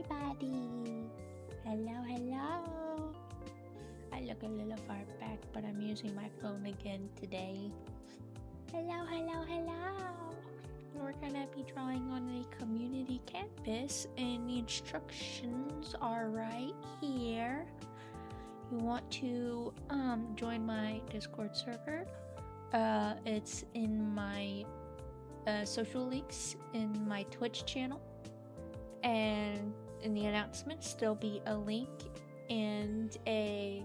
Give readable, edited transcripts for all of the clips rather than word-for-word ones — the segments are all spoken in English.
everybody! Hello! I look a little far back, but I'm using my phone again today. Hello! We're gonna be drawing on a community canvas, and the instructions are right here. You want to join my Discord server. It's in my social links in my Twitch channel, and in the announcements there'll be a link and a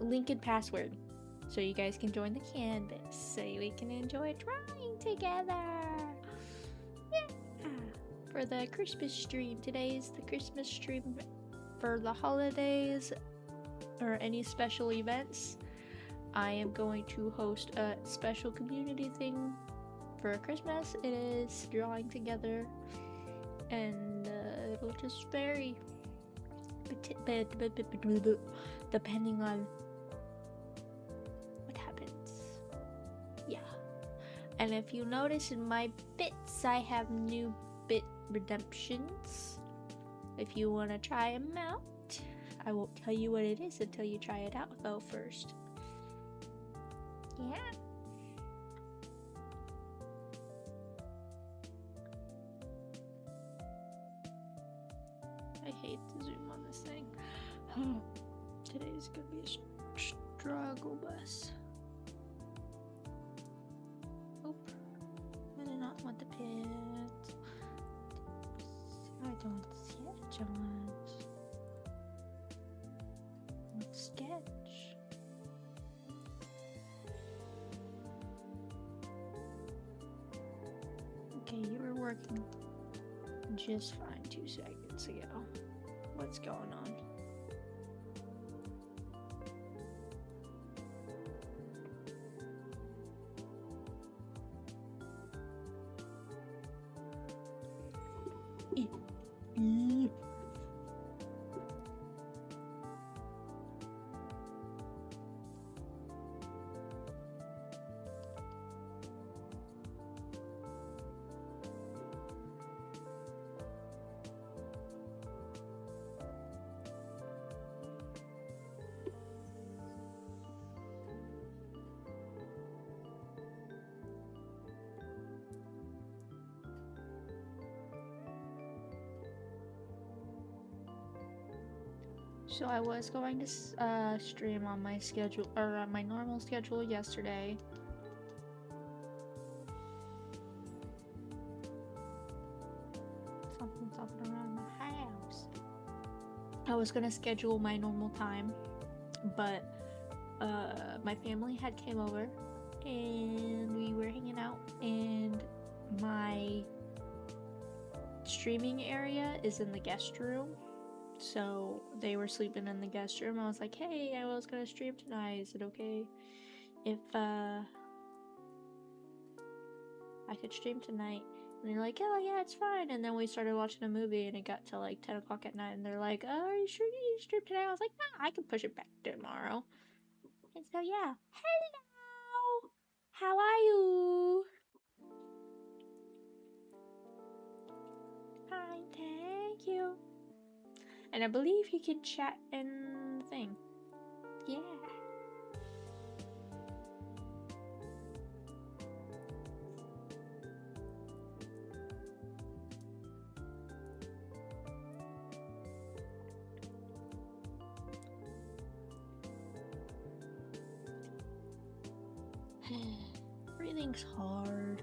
link and password so you guys can join the canvas so we can enjoy drawing together. Yeah, for the Christmas stream. Today is the Christmas stream for the holidays or any special events. I am going to host a special community thing for Christmas. It is drawing together, and it'll just vary depending on what happens. Yeah. And if you notice in my bits, I have new bit redemptions. If you want to try them out, I won't tell you what it is until you try it out though first. Yeah. I hate to zoom on this thing. Today's gonna be a struggle bus. Oop. I do not want the pit. I don't sketch on. Let's sketch. Okay, you were working just fine 2 seconds ago. What's going on? So I was going to stream on my schedule, or on my normal schedule yesterday. Something's up around the house. I was gonna schedule my normal time, but my family had came over and we were hanging out, and my streaming area is in the guest room. So they were sleeping in the guest room. I was like, hey, I was gonna stream tonight. Is it okay if I could stream tonight? And they're like, oh yeah, it's fine. And then we started watching a movie, and it got to like 10 o'clock at night, and they're like, oh, are you sure you need to stream tonight? I was like, nah, I can push it back to tomorrow. And so yeah. Hello! How are you? Fine, thank you. And I believe you can chat in the thing. Yeah. Everything's hard.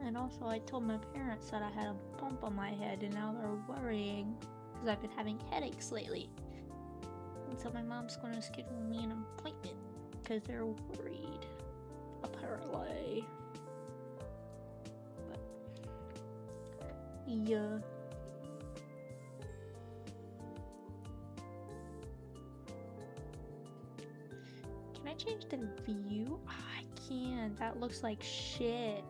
And also, I told my parents that I had a bump on my head, and now they're worrying because I've been having headaches lately. And so my mom's going to schedule me an appointment because they're worried, apparently. But yeah. Can I change the view? Oh, I can't. That looks like shit.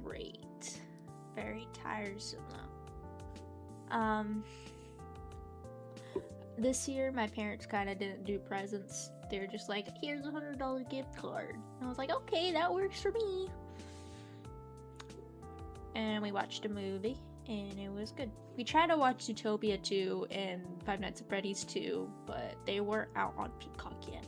great. Very tiresome though. This year my parents kind of didn't do presents. They were just like, here's a $100 gift card. And I was like, okay, that works for me. And we watched a movie, and it was good. We tried to watch Zootopia 2 and Five Nights at Freddy's 2, but they weren't out on Peacock yet.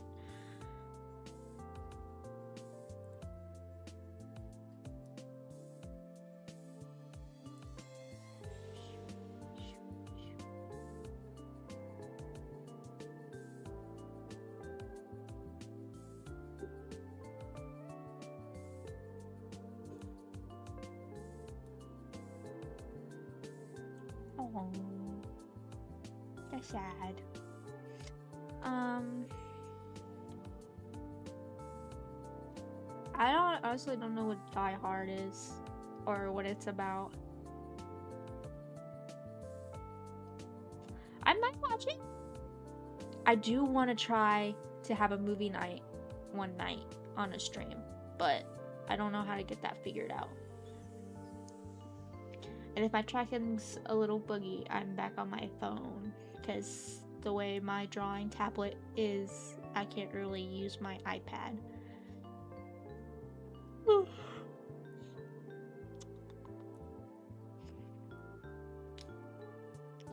Oh, that's sad. I honestly don't know what Die Hard is or what it's about. I might watch it. I do want to try to have a movie night one night on a stream, but I don't know how to get that figured out. And if my tracking's a little buggy, I'm back on my phone, because the way my drawing tablet is, I can't really use my iPad.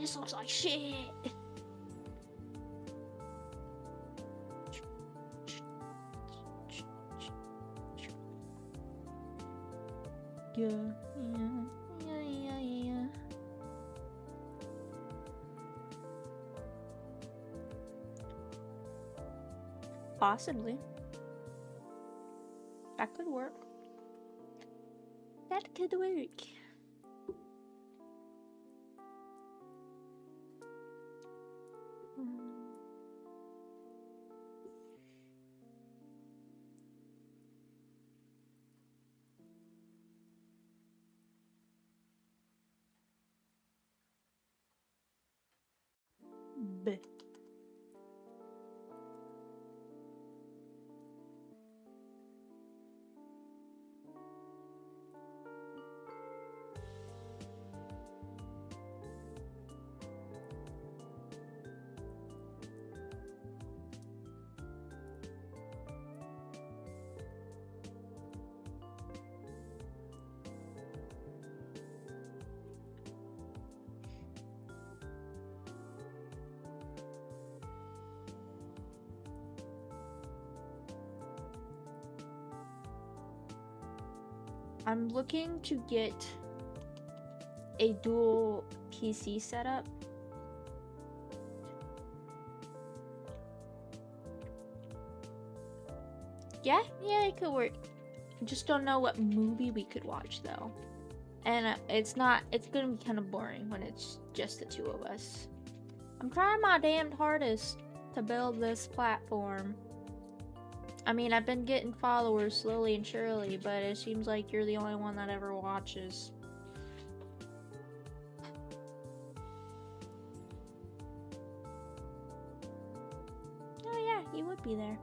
This looks like shit. Yeah. Possibly. That could work. That could work. Bleh. I'm looking to get a dual PC setup. Yeah, it could work. I just don't know what movie we could watch though. And it's gonna be kind of boring when it's just the two of us. I'm trying my damned hardest to build this platform. I mean, I've been getting followers slowly and surely, but it seems like you're the only one that ever watches. Oh yeah, you would be there.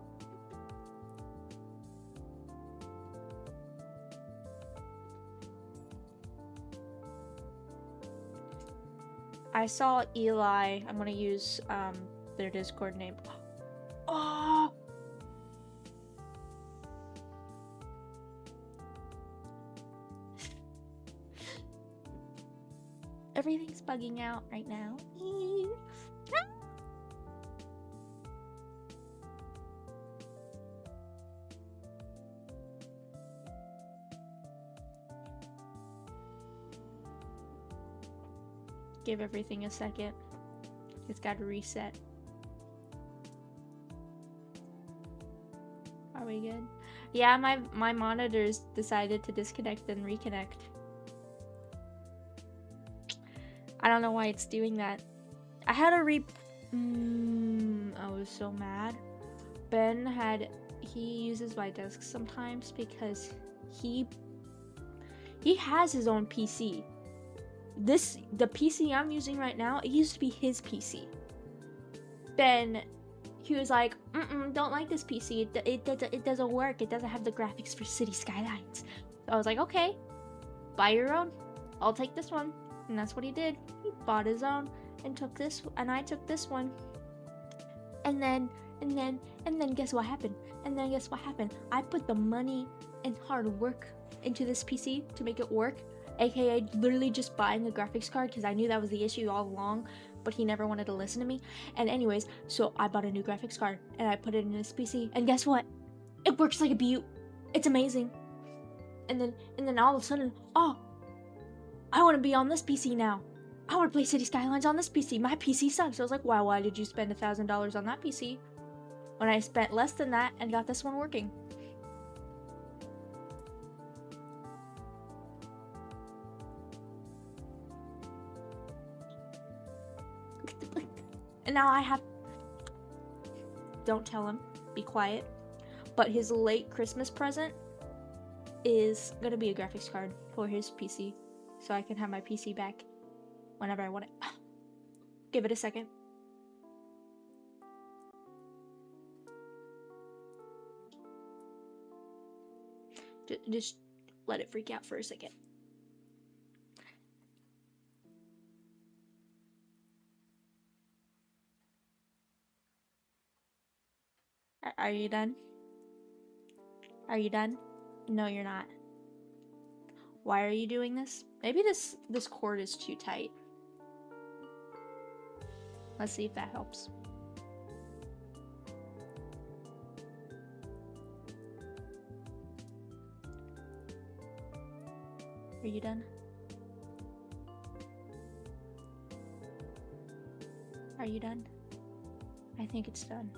I saw Eli. I'm gonna use their Discord name. Oh! Everything's bugging out right now. Give everything a second. It's got to reset. Are we good? Yeah, my monitors decided to disconnect and reconnect. I don't know why it's doing that. I had a I was so mad. He uses my desk sometimes because he has his own PC. The PC I'm using right now, it used to be his PC. Then he was like, don't like this PC. It doesn't work. It doesn't have the graphics for City Skylines. So I was like, okay. buy your own. I'll take this one. And that's what he did. He bought his own and took this, and I took this one. And then guess what happened? I put the money and hard work into this PC to make it work, aka literally just buying a graphics card because I knew that was the issue all along, but he never wanted to listen to me. And anyways, so I bought a new graphics card and I put it in this PC, and guess what? It works like a beaut. It's amazing. And then all of a sudden, oh, I want to be on this PC now. I want to play City Skylines on this PC. My PC sucks. I was like, wow, why did you spend $1,000 on that PC when I spent less than that and got this one working? And now I have... Don't tell him. Be quiet. But his late Christmas present is gonna be a graphics card for his PC, so I can have my PC back whenever I want it. Give it a second. Just let it freak out for a second. Are you done? Are you done? No, you're not. Why are you doing this? Maybe this cord is too tight. Let's see if that helps. Are you done? Are you done? I think it's done.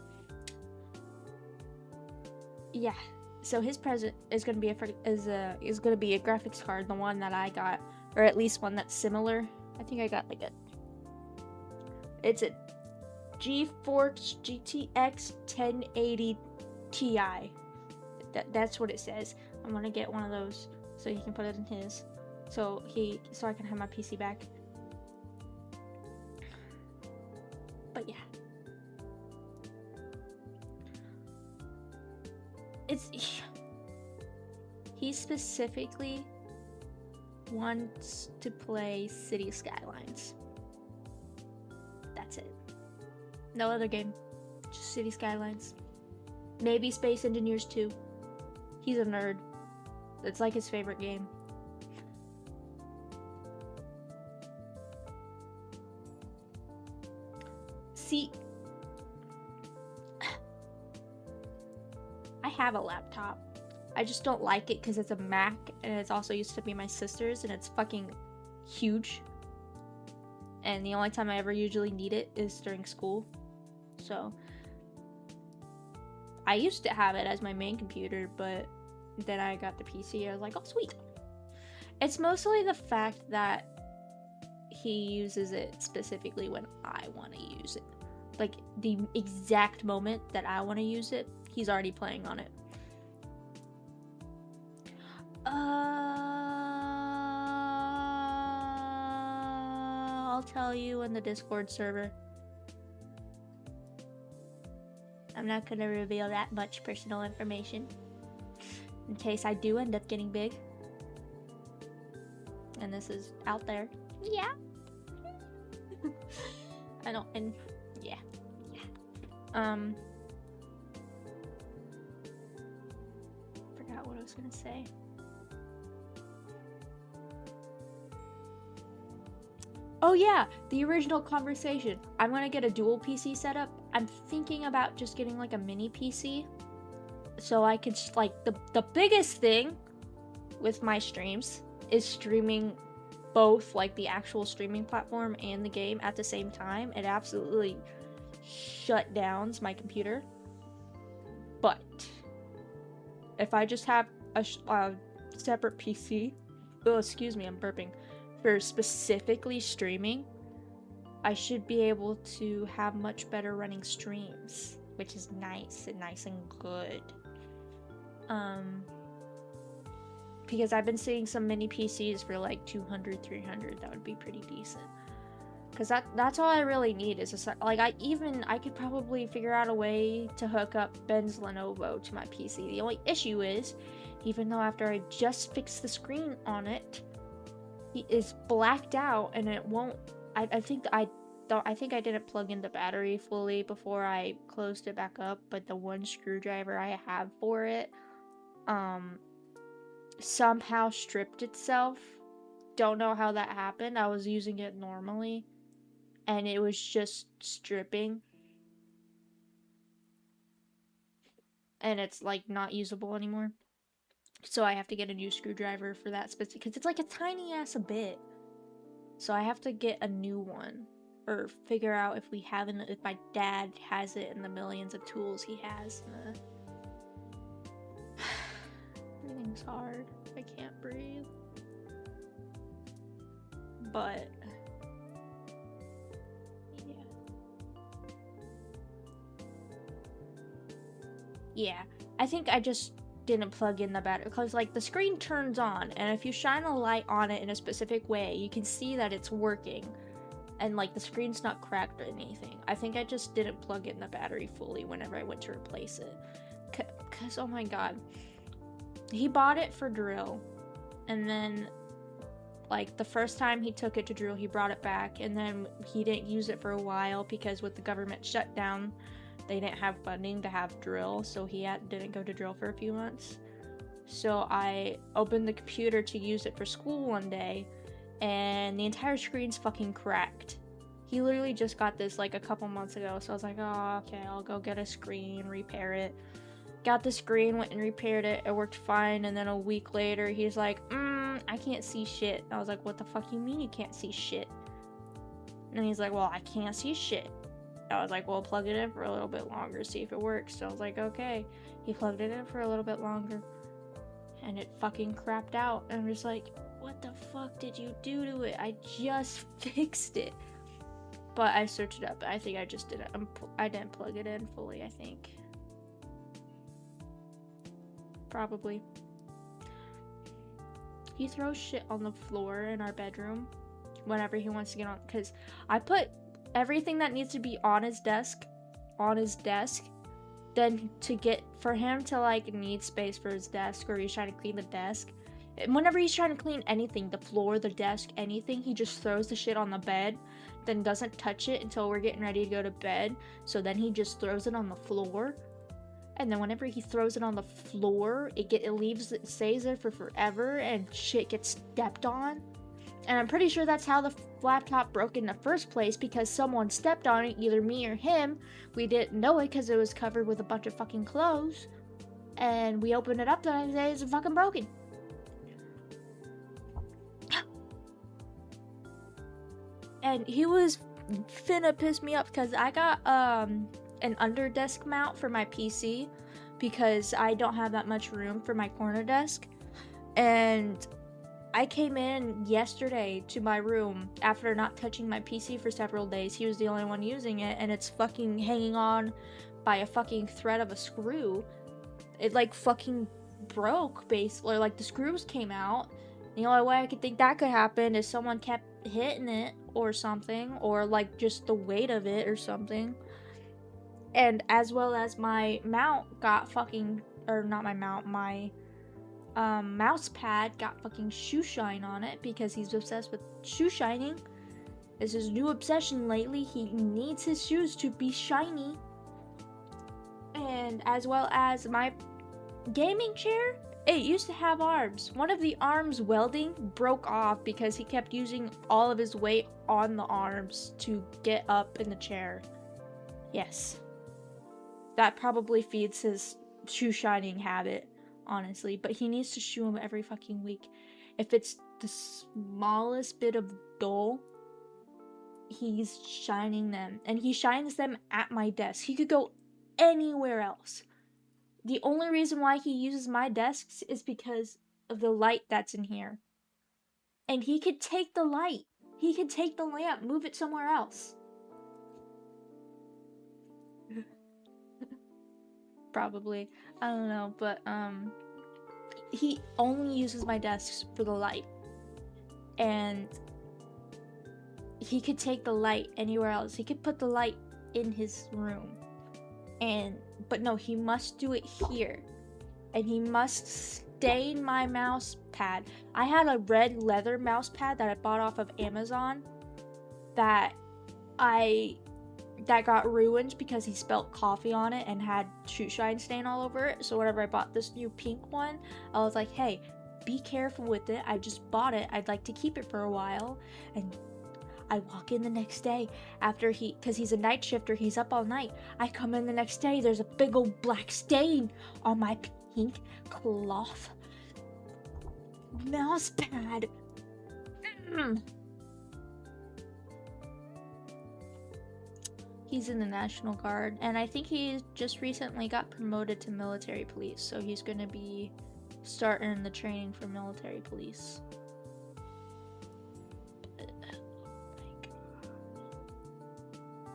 Yeah. So his present is gonna be a graphics card, the one that I got, or at least one that's similar. I think I got like it's a GeForce GTX 1080 Ti. That's what it says. I'm gonna get one of those so he can put it in his, so I can have my PC back. But yeah. He specifically wants to play City Skylines. That's it. No other game. Just City Skylines. Maybe Space Engineers 2. He's a nerd. It's like his favorite game. See, I have a laptop. I just don't like it because it's a Mac, and it's also used to be my sister's, and it's fucking huge. And the only time I ever usually need it is during school. So I used to have it as my main computer, but then I got the PC. I was like, oh sweet. It's mostly the fact that he uses it specifically when I want to use it. Like the exact moment that I want to use it, he's already playing on it. I'll tell you in the Discord server. I'm not gonna reveal that much personal information in case I do end up getting big. And this is out there. Yeah. I don't, and yeah. Forgot what I was gonna say. Oh yeah, the original conversation. I'm gonna get a dual PC setup. I'm thinking about just getting like a mini PC, so I could like the biggest thing with my streams is streaming both like the actual streaming platform and the game at the same time. It absolutely shut downs my computer. But if I just have a separate PC, oh excuse me, I'm burping, for specifically streaming, I should be able to have much better running streams, which is nice and good. Because I've been seeing some mini PCs for like 200, 300. That would be pretty decent. Because that's all I really need is like I could probably figure out a way to hook up Ben's Lenovo to my PC. The only issue is, even though after I just fixed the screen on it, It's blacked out and it won't. I think I didn't plug in the battery fully before I closed it back up, but the one screwdriver I have for it somehow stripped itself. Don't know how that happened. I was using it normally and it was just stripping. And it's like not usable anymore. So I have to get a new screwdriver for that specific, because it's like a tiny ass bit. So I have to get a new one, or figure out if if my dad has it in the millions of tools he has. Everything's hard. I can't breathe. But yeah, I think I just didn't plug in the battery, because like the screen turns on, and if you shine a light on it in a specific way, you can see that it's working, and like the screen's not cracked or anything. I think I just didn't plug in the battery fully whenever I went to replace it, because oh my god, he bought it for drill, and then like the first time he took it to drill, he brought it back, and then he didn't use it for a while because with the government shutdown, they didn't have funding to have drill, so he didn't go to drill for a few months. So I opened the computer to use it for school one day, and the entire screen's fucking cracked. He literally just got this like a couple months ago, so I was like, oh, okay, I'll go get a screen, repair it. Got the screen, went and repaired it, it worked fine, and then a week later, he's like, I can't see shit. I was like, what the fuck you mean you can't see shit? And he's like, well, I can't see shit. I was like, well, plug it in for a little bit longer, see if it works. So I was like, okay. He plugged it in for a little bit longer, and it fucking crapped out. And I'm just like, what the fuck did you do to it? I just fixed it. But I searched it up. I think I just didn't. I didn't plug it in fully, I think. Probably. He throws shit on the floor in our bedroom whenever he wants to get on, because I put everything that needs to be on his desk, then for him to like need space for his desk, or he's trying to clean the desk, and whenever he's trying to clean anything, the floor, the desk, anything, he just throws the shit on the bed, then doesn't touch it until we're getting ready to go to bed, so then he just throws it on the floor, and then whenever he throws it on the floor, it stays there for forever, and shit gets stepped on. And I'm pretty sure that's how the laptop broke in the first place, because someone stepped on it, either me or him. We didn't know it because it was covered with a bunch of fucking clothes. And we opened it up the next day, it's fucking broken. And he was finna piss me up because I got an under desk mount for my PC, because I don't have that much room for my corner desk. And I came in yesterday to my room after not touching my PC for several days. He was the only one using it, and it's fucking hanging on by a fucking thread of a screw. It like fucking broke, basically. Like the screws came out. The only way I could think that could happen is someone kept hitting it or something, or like just the weight of it or something. And as well as my mount got fucking, or not my mount, my mouse pad got fucking shoe shine on it, because he's obsessed with shoe shining. It's his new obsession lately. He needs his shoes to be shiny. And as well as my gaming chair, it used to have arms. One of the arms welding broke off because he kept using all of his weight on the arms to get up in the chair. Yes. That probably feeds his shoe shining habit, honestly, but he needs to shoe them every fucking week. If it's the smallest bit of dull, he's shining them, and he shines them at my desk. He could go anywhere else. The only reason why he uses my desks is because of the light that's in here. And he could take the light. He could take the lamp, move it somewhere else. Probably. I don't know, but he only uses my desks for the light. And he could take the light anywhere else. He could put the light in his room. But no, he must do it here. And he must stain my mouse pad. I had a red leather mouse pad that I bought off of Amazon that got ruined because he spilled coffee on it and had shoe shine stain all over it. So whenever I bought this new pink one, I was like, hey, be careful with it. I just bought it. I'd like to keep it for a while. And I walk in the next day after because he's a night shifter, he's up all night. I come in the next day, there's a big old black stain on my pink cloth mouse pad. He's in the National Guard, and I think he just recently got promoted to military police, so he's gonna be starting the training for military police.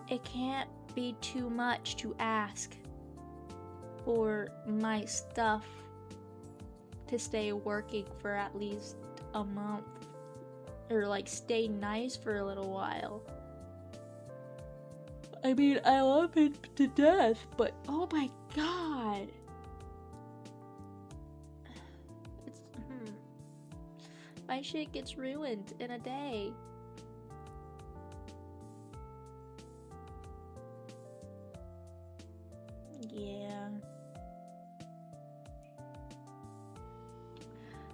It can't be too much to ask for my stuff to stay working for at least a month, or like stay nice for a little while. I mean, I love it to death, but oh my god. My shit gets ruined in a day.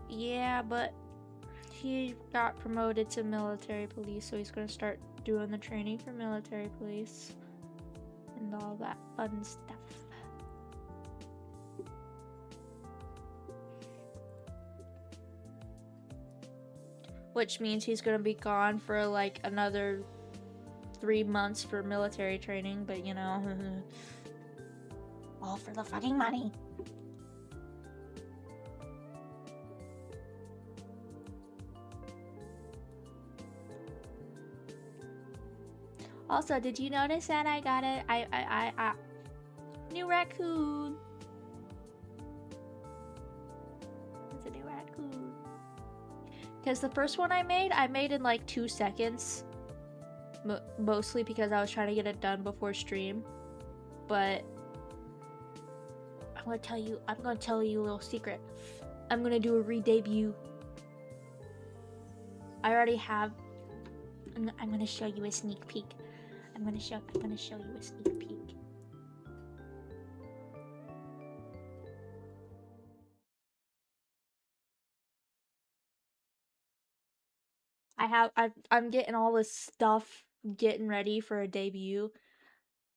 Yeah, but he got promoted to military police, so he's gonna start doing the training for military police and all that fun stuff. Which means he's gonna be gone for like another 3 months for military training, but you know, all for the fucking money. Also, did you notice that I got a new raccoon? It's a new raccoon. Because the first one I made in like 2 seconds. Mostly because I was trying to get it done before stream. But I'm gonna tell you a little secret. I'm gonna do a re-debut. I already have. I'm gonna show you a sneak peek. I'm gonna show you a sneak peek. I'm getting all this stuff, getting ready for a debut,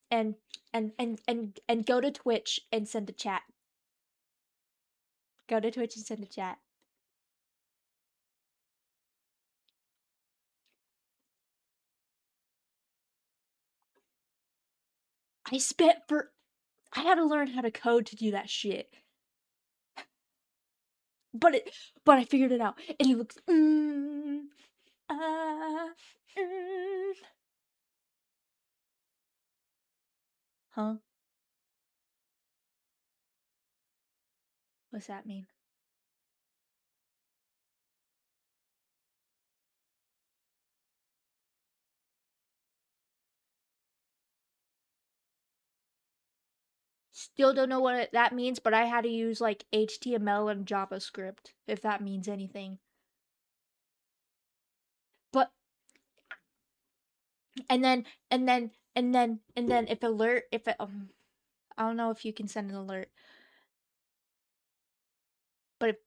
and go to Twitch and send a chat. Go to Twitch and send a chat. I had to learn how to code to do that shit. But I figured it out, and he looks. Huh? What's that mean? Still don't know what that means, but I had to use like HTML and JavaScript, if that means anything. But and then if I don't know if you can send an alert. But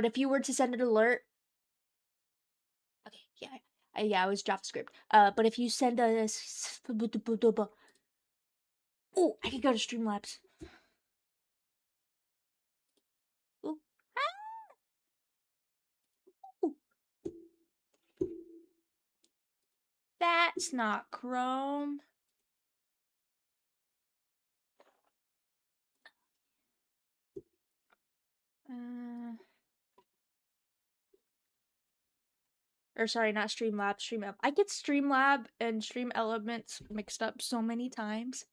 if you were to send an alert, okay, yeah, it was JavaScript. But if you send a oh, I could go to Streamlabs. Ooh. Ooh. That's not Chrome. Or sorry, not Streamlab, Streamlab. I get Streamlab and Stream Elements mixed up so many times.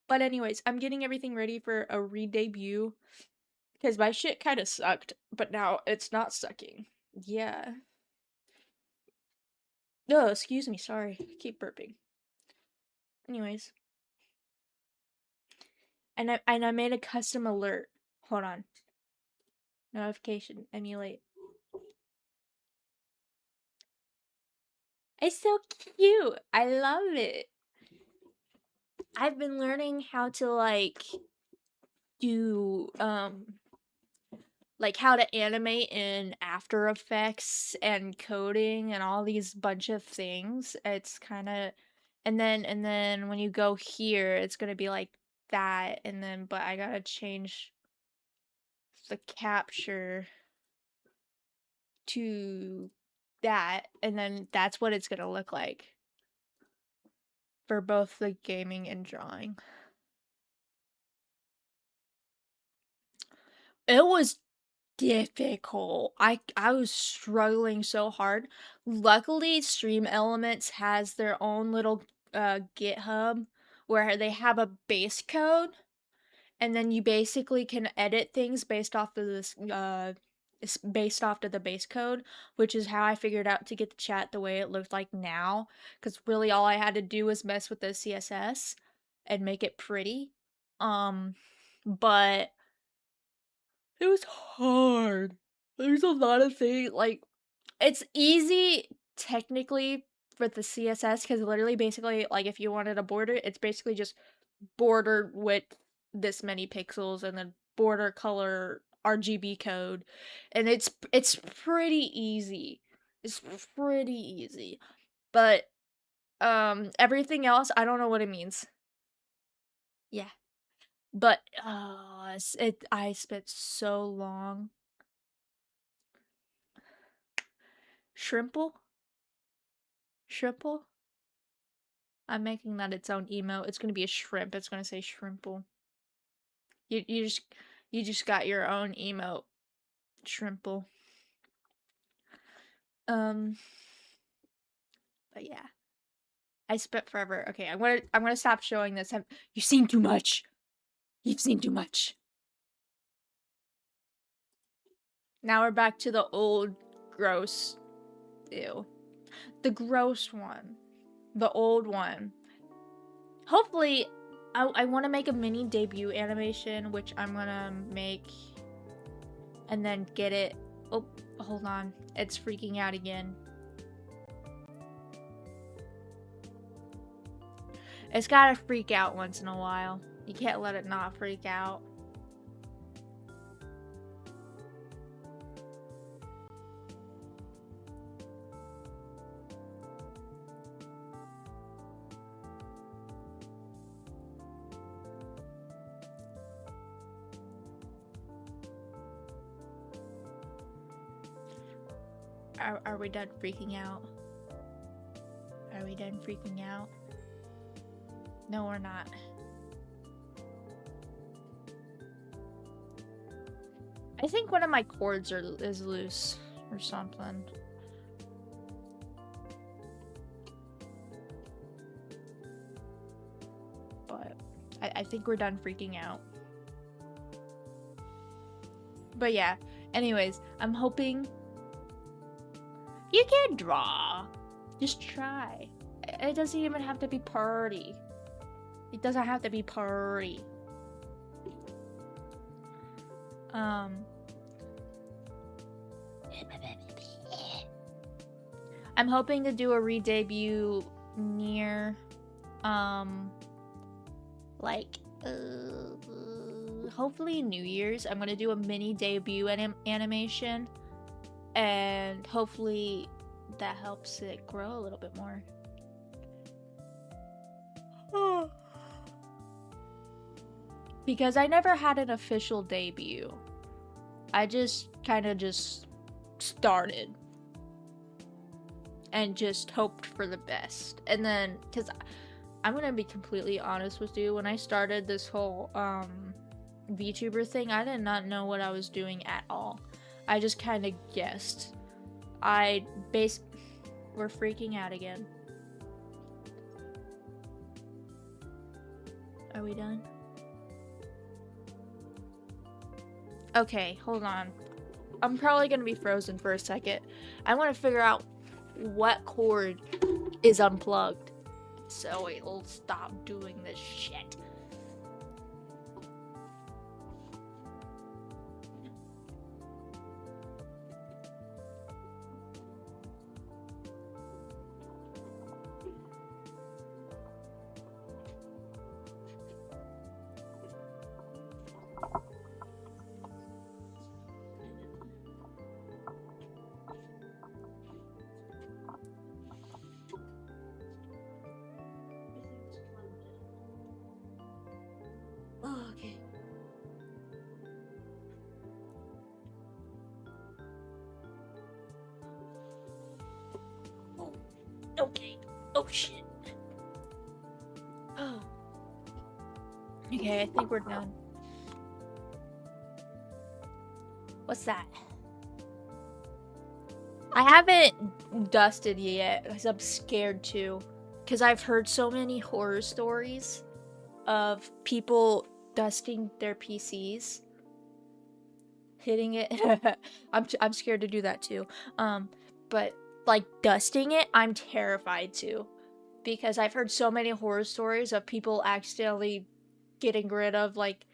But anyways, I'm getting everything ready for a re-debut. Because my shit kind of sucked, but now it's not sucking. Yeah. Oh, excuse me, sorry. Keep burping. Anyways. And I made a custom alert. Hold on. Notification, emulate. It's so cute. I love it. I've been learning how to like do like how to animate in After Effects and coding and all these bunch of things. It's kind of and then when you go here, it's going to be like that, and then but I got to change the capture to that, and then that's what it's going to look like for both the gaming and drawing. It was difficult. I was struggling so hard. Luckily, Stream Elements has their own little GitHub where they have a base code, and then you basically can edit things based off of this it's based off of the base code, which is how I figured out to get the chat the way it looked like now, cuz really all I had to do was mess with the CSS and make it pretty. But it was hard. There's a lot of things like it's easy technically for the CSS because literally basically like if you wanted a border, it's basically just border width this many pixels and then border color RGB code, and it's pretty easy. It's pretty easy, but everything else I don't know what it means. Yeah, but I spent so long. Shrimple? Shrimple? I'm making that its own emote. It's gonna be a shrimp. It's gonna say shrimple. You just got your own emote. Shrimple. But yeah. I spent forever. Okay, I'm gonna stop showing this. You've seen too much. You've seen too much. Now we're back to the old gross. Ew. The gross one. The old one. Hopefully, I want to make a mini debut animation, which I'm gonna make and then get it. Oh, hold on. It's freaking out again. It's gotta freak out once in a while. You can't let it not freak out. Are we done freaking out? Are we done freaking out? No, we're not. I think one of my cords is loose or something. But I think we're done freaking out. But yeah, anyways, I'm hoping you can draw. Just try. It doesn't even have to be pretty. It doesn't have to be pretty. I'm hoping to do a re-debut near, hopefully New Year's. I'm gonna do a mini debut animation, and hopefully that helps it grow a little bit more. Because I never had an official debut. I just kind of just started and just hoped for the best. And then, because I'm gonna be completely honest with you, when I started this whole VTuber thing, I did not know what I was doing at all. I just kind of guessed. We're freaking out again. Are we done? Okay, hold on. I'm probably gonna be frozen for a second. I want to figure out what cord is unplugged so it'll stop doing this shit. Okay. Oh, shit. Oh. Okay, I think we're done. What's that? I haven't dusted yet because I'm scared to. Because I've heard so many horror stories of people dusting their PCs, hitting it. I'm scared to do that too. But like dusting it, I'm terrified to. Because I've heard so many horror stories of people accidentally getting rid of like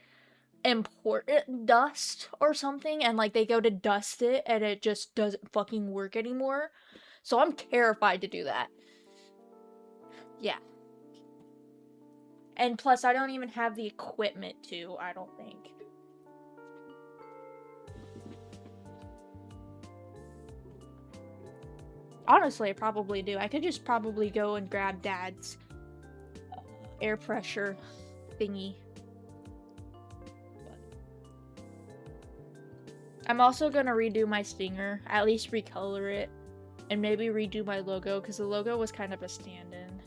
important dust or something, and like they go to dust it and it just doesn't fucking work anymore. So I'm terrified to do that. Yeah. And plus I don't even have the equipment to, I don't think. Honestly, I probably do. I could just probably go and grab Dad's air pressure thingy. I'm also gonna redo my stinger, at least recolor it, and maybe redo my logo, because the logo was kind of a stand-in.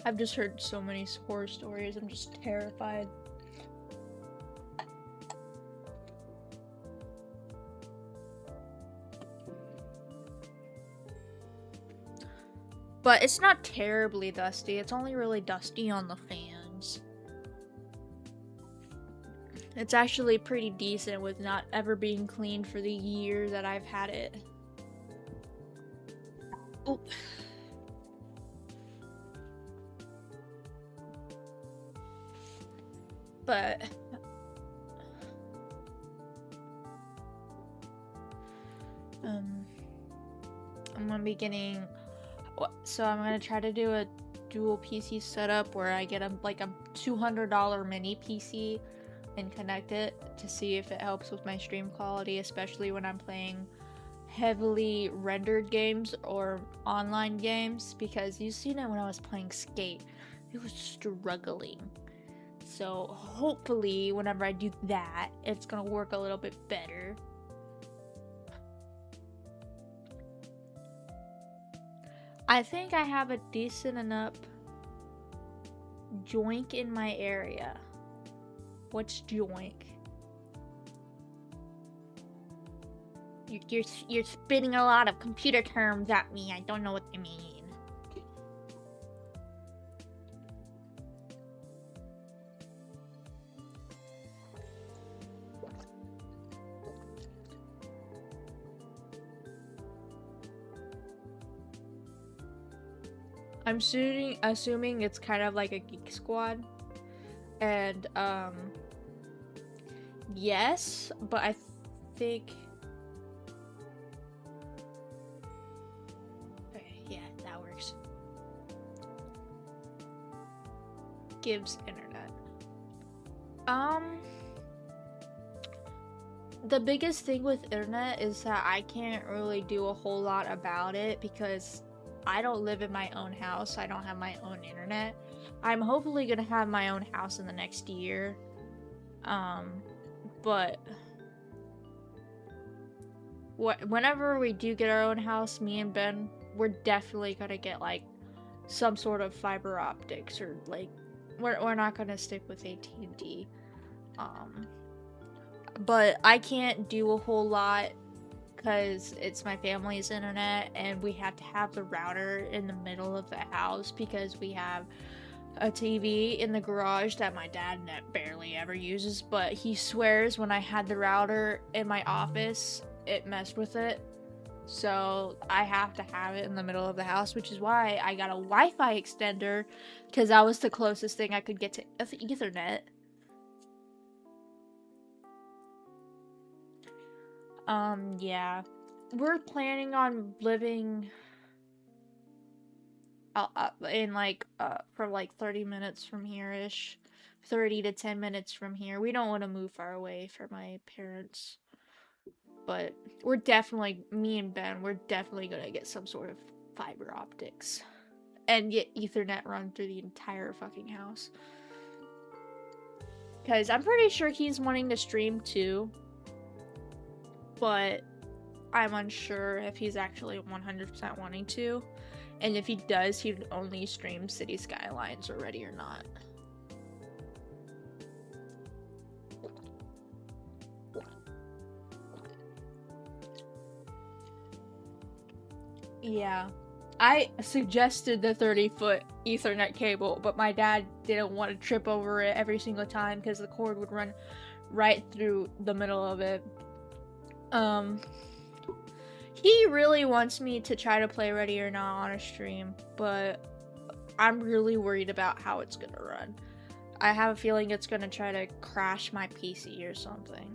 I've just heard so many horror stories, I'm just terrified. But it's not terribly dusty, it's only really dusty on the fans. It's actually pretty decent with not ever being cleaned for the year that I've had it. Ooh. But I'm gonna be getting, so I'm gonna try to do a dual PC setup where I get a $200 mini PC and connect it to see if it helps with my stream quality, especially when I'm playing heavily rendered games or online games, because you've seen it when I was playing Skate, it was struggling. So hopefully whenever I do that, it's gonna work a little bit better. I think I have a decent enough joink in my area. What's joink? You're spitting a lot of computer terms at me. I don't know what they mean. I'm assuming it's kind of like a Geek Squad. And, yes, but I think... Okay, yeah, that works. Gives internet. The biggest thing with internet is that I can't really do a whole lot about it because I don't live in my own house. I don't have my own internet. I'm hopefully gonna have my own house in the next year. But whenever we do get our own house, me and Ben, we're definitely gonna get like some sort of fiber optics, or like we're not gonna stick with AT&T. But I can't do a whole lot because it's my family's internet, and we have to have the router in the middle of the house because we have a TV in the garage that my dad barely ever uses, but he swears when I had the router in my office, it messed with it. So I have to have it in the middle of the house, which is why I got a Wi-Fi extender, because that was the closest thing I could get to Ethernet. Yeah. We're planning on living in for like 30 minutes from here-ish. 30 to 10 minutes from here. We don't want to move far away from my parents. But we're definitely, me and Ben, we're definitely gonna get some sort of fiber optics. And get Ethernet run through the entire fucking house. because I'm pretty sure he's wanting to stream too, but I'm unsure if he's actually 100% wanting to, and if he does, he'd only stream City Skylines or Ready or Not. Yeah, I suggested the 30-foot Ethernet cable, but my dad didn't want to trip over it every single time because the cord would run right through the middle of it. He really wants me to try to play Ready or Not on a stream, but I'm really worried about how it's gonna run. I have a feeling it's gonna try to crash my PC or something,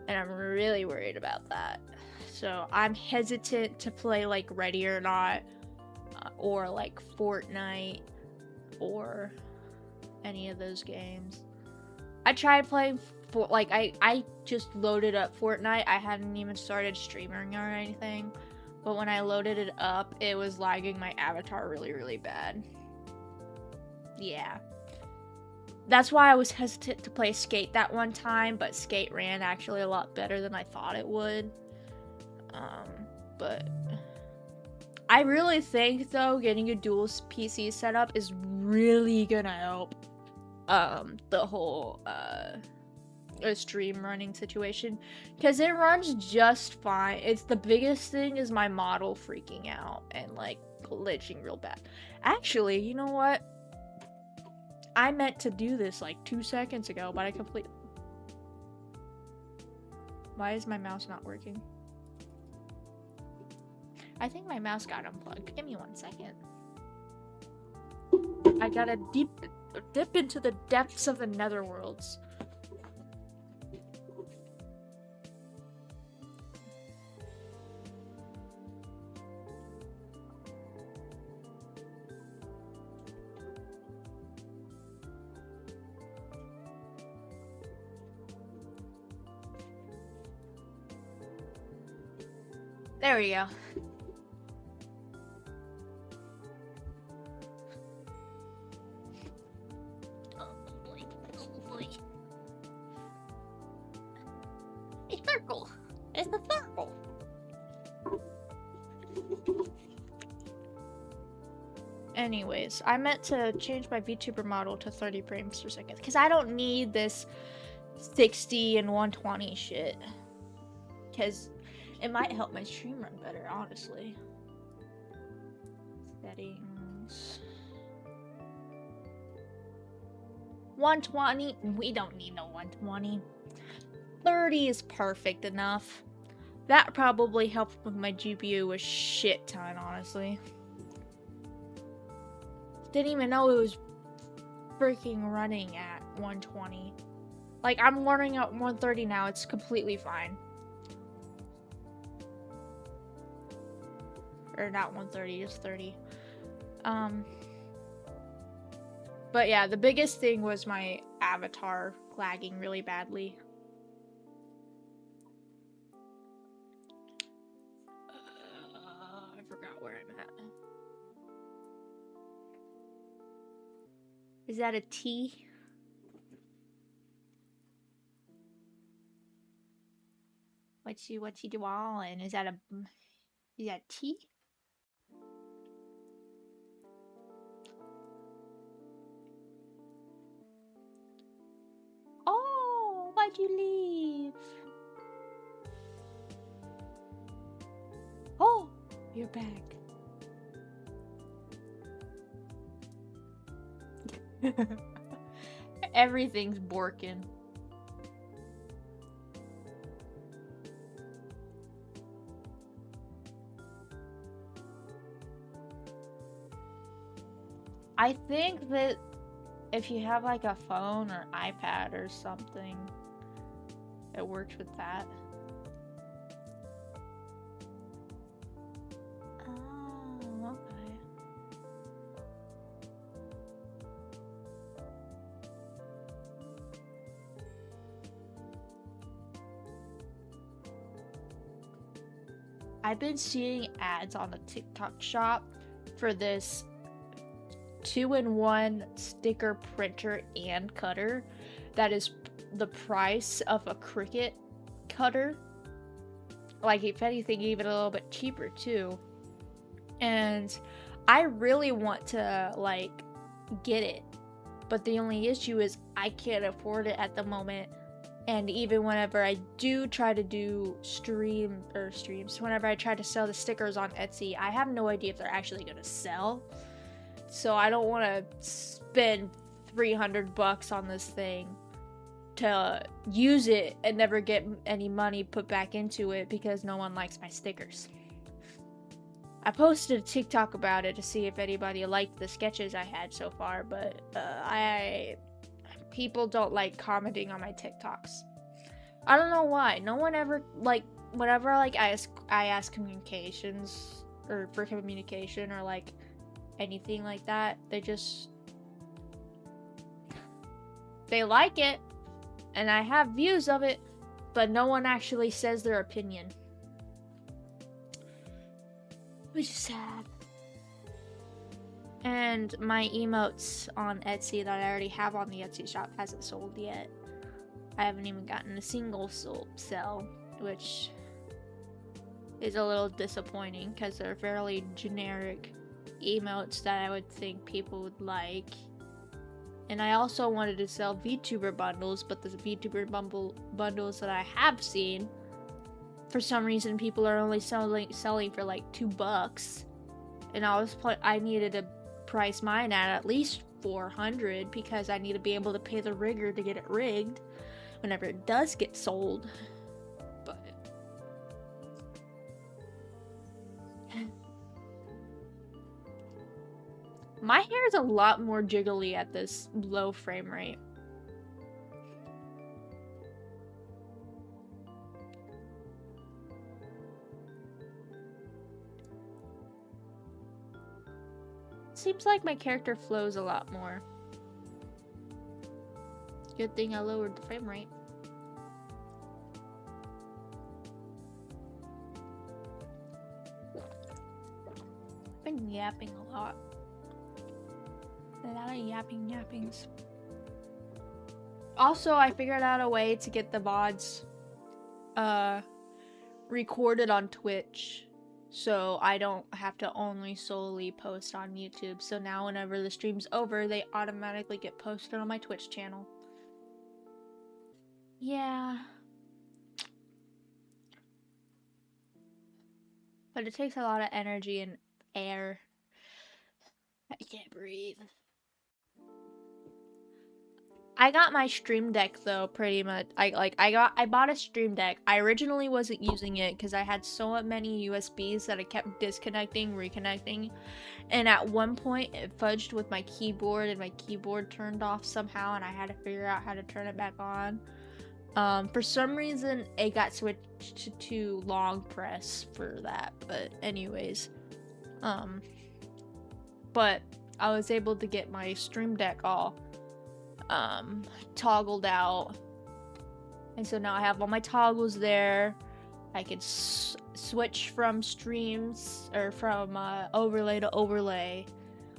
and I'm really worried about that. So I'm hesitant to play like Ready or Not, or like Fortnite, or any of those games. I tried playing I just loaded up Fortnite. I hadn't even started streaming or anything, but when I loaded it up, it was lagging my avatar really, really bad. Yeah. That's why I was hesitant to play Skate that one time, but Skate ran actually a lot better than I thought it would. But I really think, though, getting a dual PC setup is really gonna help the whole stream running situation, because it runs just fine. It's the biggest thing is my model freaking out and like glitching real bad. Actually, you know what? I meant to do this like 2 seconds ago, but I completely... Why is my mouse not working? I think my mouse got unplugged. Give me 1 second. I gotta dip into the depths of the netherworlds. There we go. Oh boy. Oh boy. It's circle. It's the circle. Anyways, I meant to change my VTuber model to 30 frames per second because I don't need this 60 and 120 shit. Because it might help my stream run better, honestly. Settings. 120? We don't need no 120. 30 is perfect enough. That probably helped with my GPU a shit ton, honestly. Didn't even know it was freaking running at 120. Like, I'm running at 130 now. It's completely fine. Or not 130, just 30. But yeah, the biggest thing was my avatar lagging really badly. I forgot where I'm at. Is that a T? What you doing? Is that T? Oh, why'd you leave? Oh, you're back. Everything's borking. I think that if you have like a phone or iPad or something, it works with that. Oh, okay. I've been seeing ads on the TikTok shop for this 2-in-1 sticker printer and cutter that is the price of a Cricut cutter. Like, if anything, even a little bit cheaper too. And I really want to, like, get it. But the only issue is I can't afford it at the moment. And even whenever I do try to do streams, whenever I try to sell the stickers on Etsy, I have no idea if they're actually going to sell. So I don't want to spend $300 on this thing to use it and never get any money put back into it because no one likes my stickers. I posted a TikTok about it to see if anybody liked the sketches I had so far, but people don't like commenting on my TikToks. I don't know why. No one ever, like, whenever, like, I ask communications or for communication or like anything like that, they like it and I have views of it, but no one actually says their opinion, which is sad. And my emotes on Etsy that I already have on the Etsy shop hasn't sold yet. I haven't even gotten a single sell, which is a little disappointing because they're fairly generic emotes that I would think people would like. And I also wanted to sell VTuber bundles, but the VTuber bundles that I have seen, for some reason people are only selling for like $2. And I needed to price mine at least $400 because I need to be able to pay the rigger to get it rigged whenever it does get sold. But my hair is a lot more jiggly at this low frame rate. Seems like my character flows a lot more. Good thing I lowered the frame rate. I've been yapping a lot. A lot of yappings. Also, I figured out a way to get the VODs recorded on Twitch, so I don't have to only solely post on YouTube. So now whenever the stream's over, they automatically get posted on my Twitch channel. Yeah. But it takes a lot of energy and air. I can't breathe. I got my Stream Deck though, pretty much. I bought a Stream Deck. I originally wasn't using it because I had so many USBs that I kept disconnecting, reconnecting, and at one point it fudged with my keyboard and my keyboard turned off somehow, and I had to figure out how to turn it back on. For some reason it got switched to long press for that, but anyways, but I was able to get my Stream Deck all toggled out, and so now I have all my toggles there. I can switch from streams or from overlay to overlay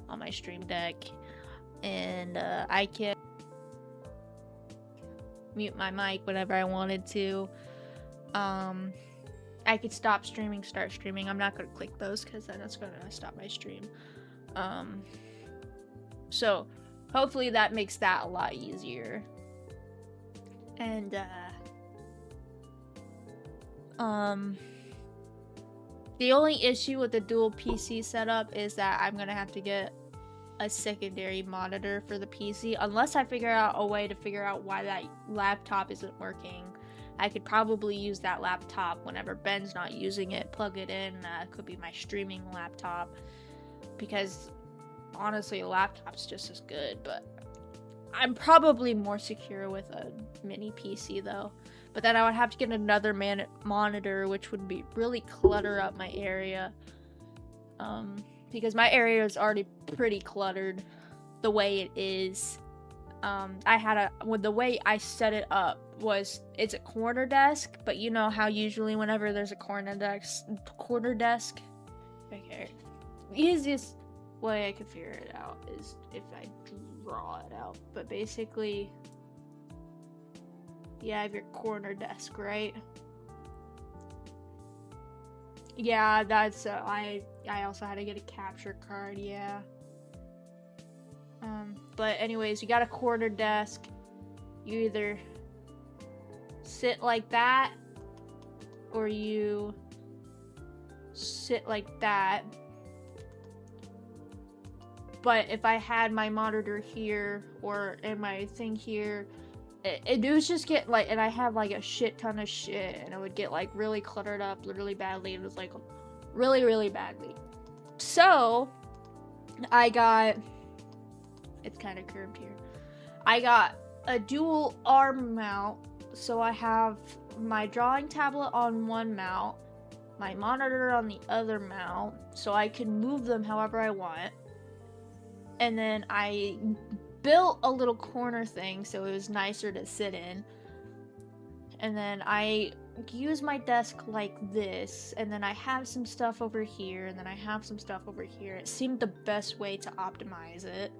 on my Stream Deck, and I can mute my mic whenever I wanted to. I could stop streaming, start streaming. I'm not gonna click those because then it's gonna stop my stream. So hopefully that makes that a lot easier. And the only issue with the dual PC setup is that I'm gonna have to get a secondary monitor for the PC, unless I figure out a way to figure out why that laptop isn't working. I could probably use that laptop whenever Ben's not using it, plug it in. It could be my streaming laptop, because honestly a laptop's just as good, but I'm probably more secure with a mini PC though. But then I would have to get another monitor, which would be really clutter up my area, because my area is already pretty cluttered the way it is. The way I set it up was, it's a corner desk, but you know how usually whenever there's a corner desk, okay, the easiest way I could figure it out is if I draw it out, but basically Yeah, I have your corner desk, right? Yeah, that's I also had to get a capture card, yeah. But anyways, you got a corner desk. You either sit like that or you sit like that. But if I had my monitor here or in my thing here, it would just get like, and I have like a shit ton of shit, and it would get like really cluttered up really badly. It was like really badly. So I got, it's kind of curved here. I got a dual arm mount, so I have my drawing tablet on one mount, my monitor on the other mount, so I can move them however I want. And then I built a little corner thing so it was nicer to sit in. And then I use my desk like this, and then I have some stuff over here, and then I have some stuff over here. It seemed the best way to optimize it.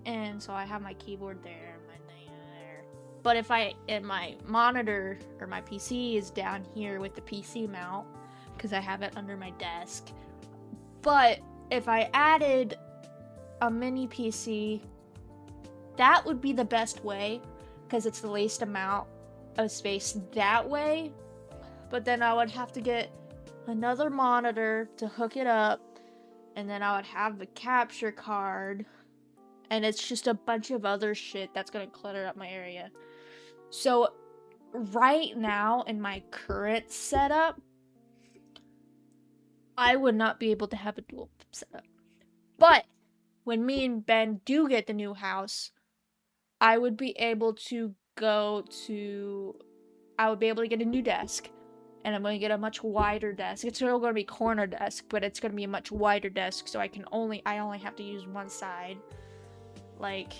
And so I have my keyboard there, my thing there. But if and my monitor or my PC is down here with the PC mount, because I have it under my desk. But if I added a mini PC, that would be the best way, because it's the least amount of space that way. But then I would have to get another monitor to hook it up, and then I would have the capture card, and it's just a bunch of other shit that's gonna clutter up my area. So right now in my current setup, I would not be able to have a dual setup. But when me and Ben do get the new house, I would be able to I would be able to get a new desk, and I'm going to get a much wider desk. It's still going to be corner desk, but it's going to be a much wider desk, so I only have to use one side. Like,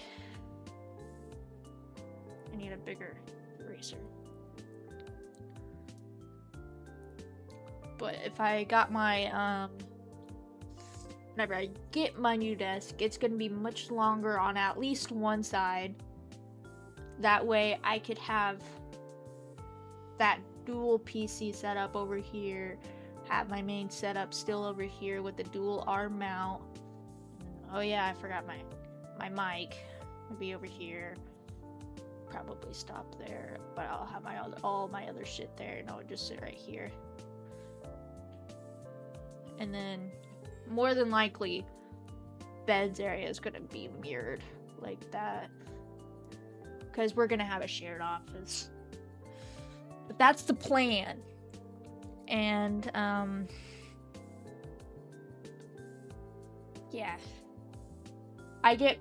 I need a bigger eraser. But if I got my, whenever I get my new desk, it's going to be much longer on at least one side. That way I could have that dual PC setup over here, have my main setup still over here with the dual arm mount. Oh yeah, I forgot my mic will be over here. Probably stop there, but I'll have all my other shit there, and I'll just sit right here. And then more than likely Ben's area is gonna be mirrored like that, because we're gonna have a shared office. But that's the plan. And yeah, I get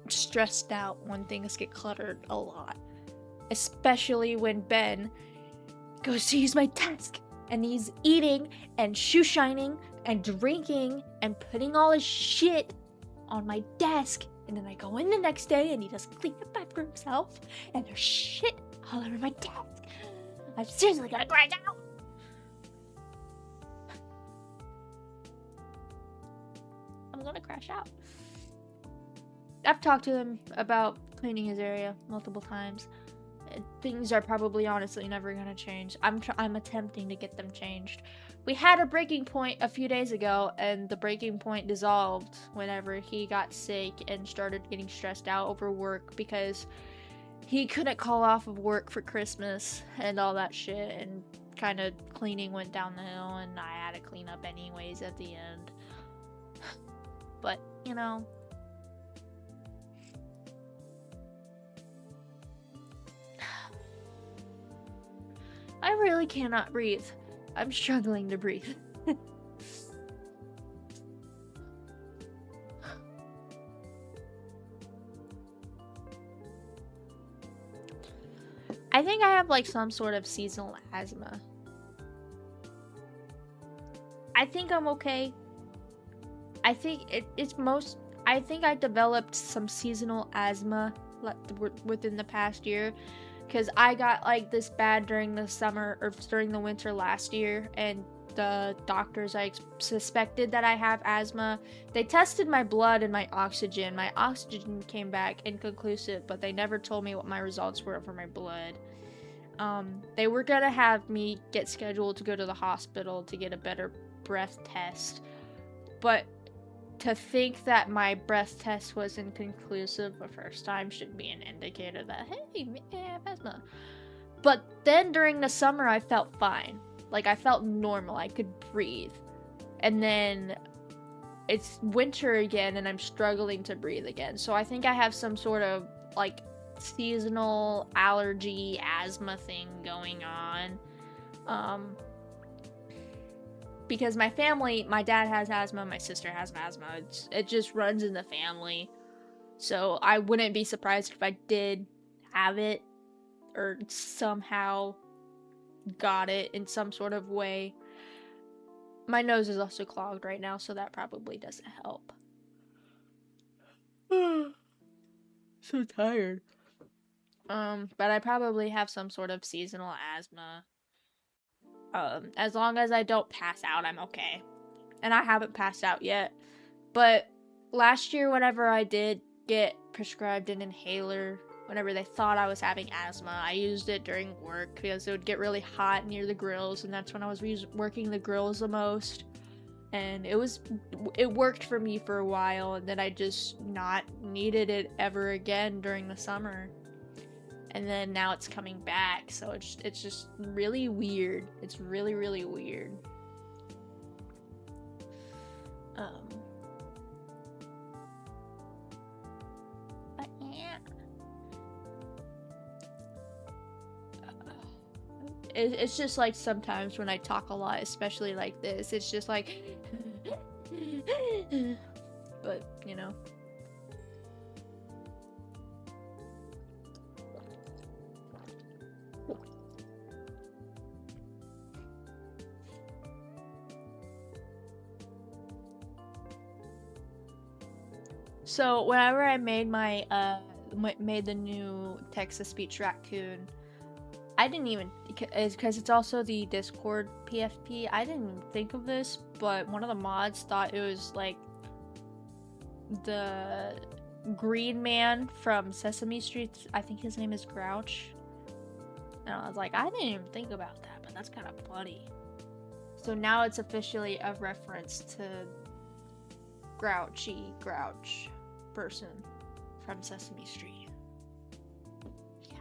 stressed out when things get cluttered a lot, especially when Ben goes to use my desk and he's eating and shoe shining and drinking and putting all his shit on my desk, and then I go in the next day and he doesn't clean up after himself and there's shit all over my desk. I'm seriously gonna crash out. I'm gonna crash out. I've talked to him about cleaning his area multiple times. Things are probably honestly never gonna change. I'm attempting to get them changed. We had a breaking point a few days ago, and the breaking point dissolved whenever he got sick and started getting stressed out over work because he couldn't call off of work for Christmas and all that shit, and kind of cleaning went down the hill, and I had to clean up anyways at the end. But, you know, I really cannot breathe. I'm struggling to breathe. I think I have like some sort of seasonal asthma. I think I'm okay. I think I think I developed some seasonal asthma within the past year, because I got like this bad during the summer or during the winter last year, and the doctors, I suspected that I have asthma. They tested my blood and my oxygen. My oxygen came back inconclusive, but they never told me what my results were for my blood. They were gonna have me get scheduled to go to the hospital to get a better breath test, but to think that my breath test was inconclusive the first time should be an indicator that, hey, I have asthma. But then during the summer, I felt fine. Like, I felt normal. I could breathe. And then it's winter again, and I'm struggling to breathe again. So I think I have some sort of, like, seasonal allergy asthma thing going on. Because my family, my dad has asthma, my sister has asthma. It just runs in the family. So I wouldn't be surprised if I did have it or somehow got it in some sort of way. My nose is also clogged right now, so that probably doesn't help. So tired. But I probably have some sort of seasonal asthma. As long as I don't pass out, I'm okay. And I haven't passed out yet. But last year, whenever I did get prescribed an inhaler, whenever they thought I was having asthma, I used it during work because it would get really hot near the grills, and that's when I was working the grills the most. And it worked for me for a while, and then I just not needed it ever again during the summer. And then now it's coming back, so it's just really weird. It's really, really weird. But yeah. It's just like sometimes when I talk a lot, especially like this, it's just like but, you know. So whenever I made my made the new text-to-speech raccoon, I didn't even, because it's also the Discord PFP, I didn't even think of this, but one of the mods thought it was like the green man from Sesame Street. I think his name is Grouch. And I was like, I didn't even think about that, but that's kind of funny. So now it's officially a reference to Grouchy Grouch person from Sesame Street. Yeah.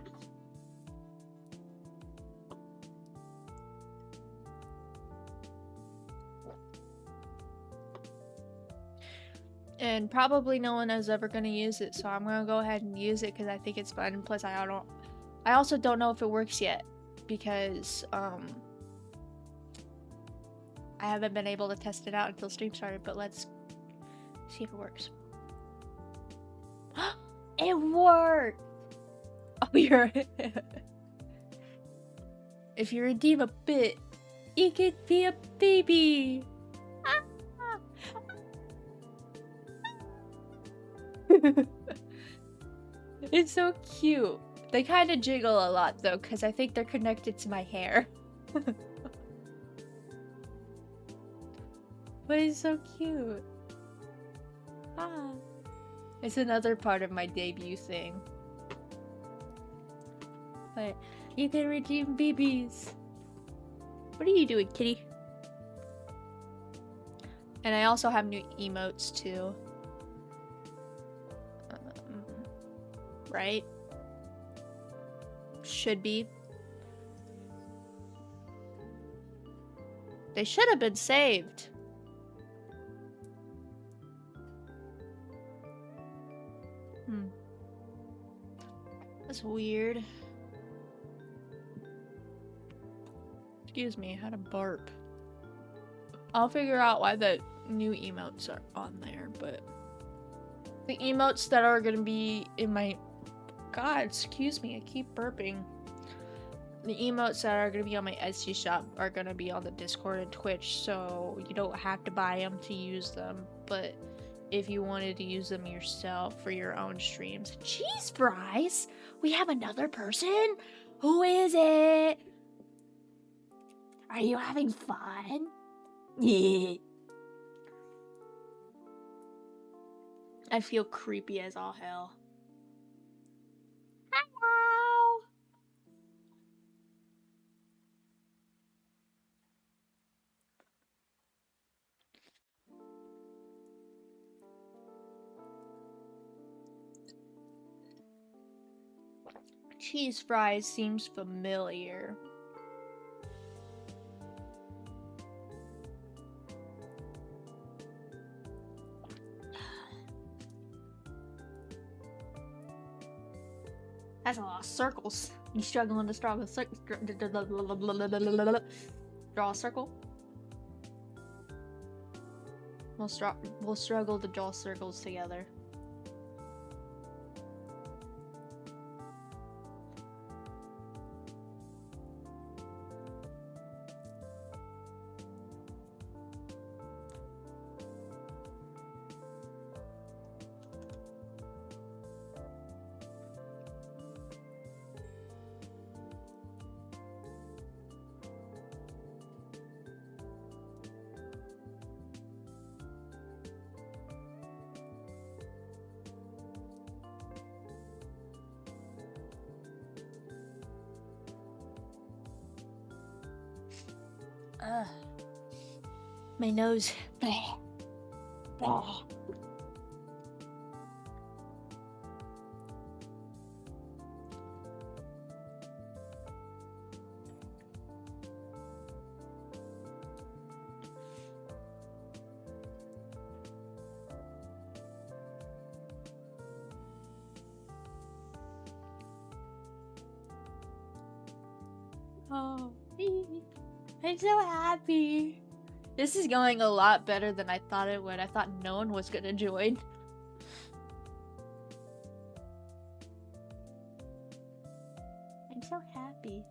And probably no one is ever going to use it, so I'm going to go ahead and use it because I think it's fun. Plus, I also don't know if it works yet because I haven't been able to test it out until stream started, but let's see if it works. It worked! Oh, you're if you redeem a bit, you could be a baby! It's so cute. They kind of jiggle a lot though, because I think they're connected to my hair. But it's so cute. Ah. It's another part of my debut thing. But you can redeem BBs. What are you doing, kitty? And I also have new emotes too. Right? Should be. They should have been saved. That's weird. Excuse me, I had a burp. I'll figure out why the new emotes are on there, but the emotes that are gonna be in my... God, excuse me, I keep burping. The emotes that are gonna be on my Etsy shop are gonna be on the Discord and Twitch, so you don't have to buy them to use them, but if you wanted to use them yourself for your own streams. Cheese fries? We have another person? Who is it? Are you having fun? Yeah. I feel creepy as all hell. Hello. Cheese fries seems familiar. That's a lot of circles. You struggling to draw a circle? Draw a circle. We'll struggle to draw circles together. My nose. Blah. Blah. Oh, I'm so happy. This is going a lot better than I thought it would. I thought no one was gonna join. I'm so happy.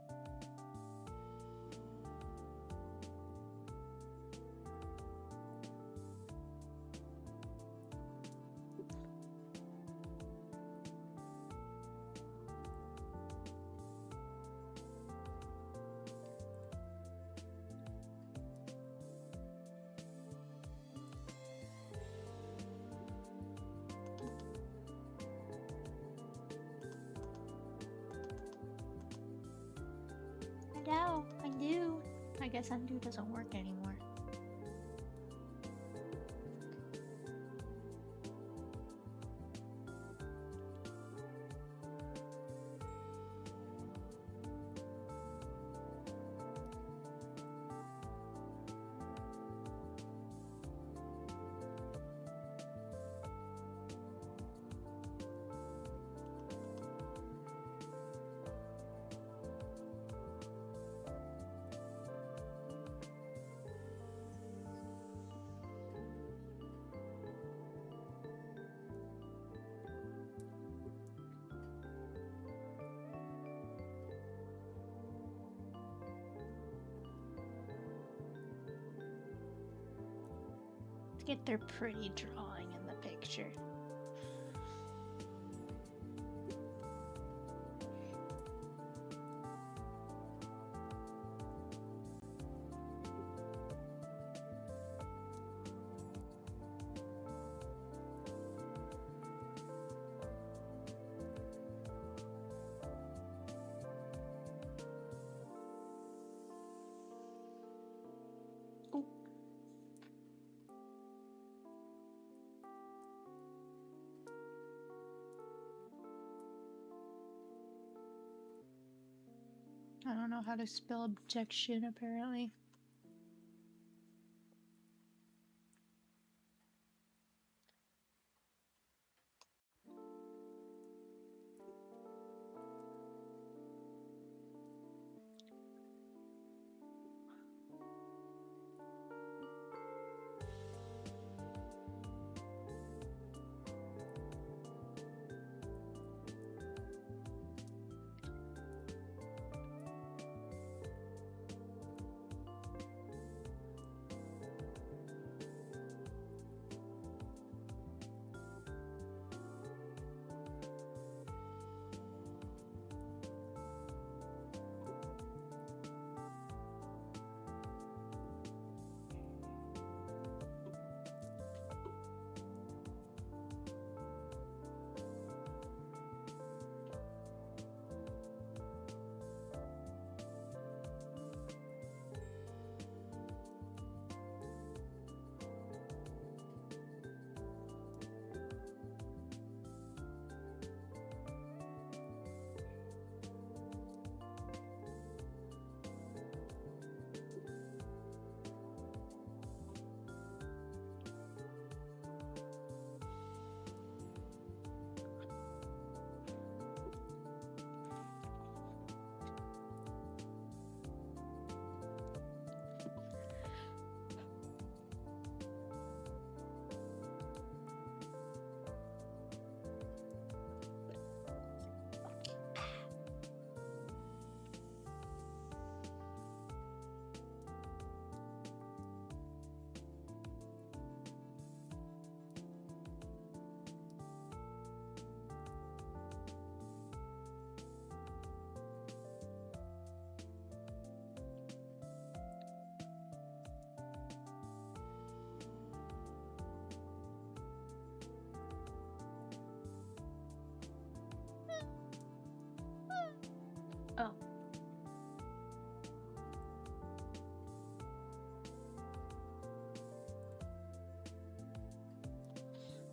No, undo. I guess undo doesn't work anymore. Let's get their pretty drawing in the picture. Ooh. I don't know how to spell objection, apparently. Oh.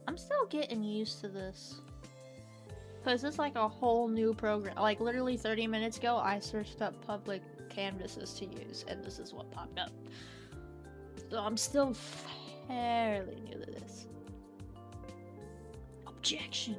I'm still getting used to this. Because it's like a whole new program. Like, literally 30 minutes ago, I searched up public canvases to use, and this is what popped up. So I'm still fairly new to this. Objection.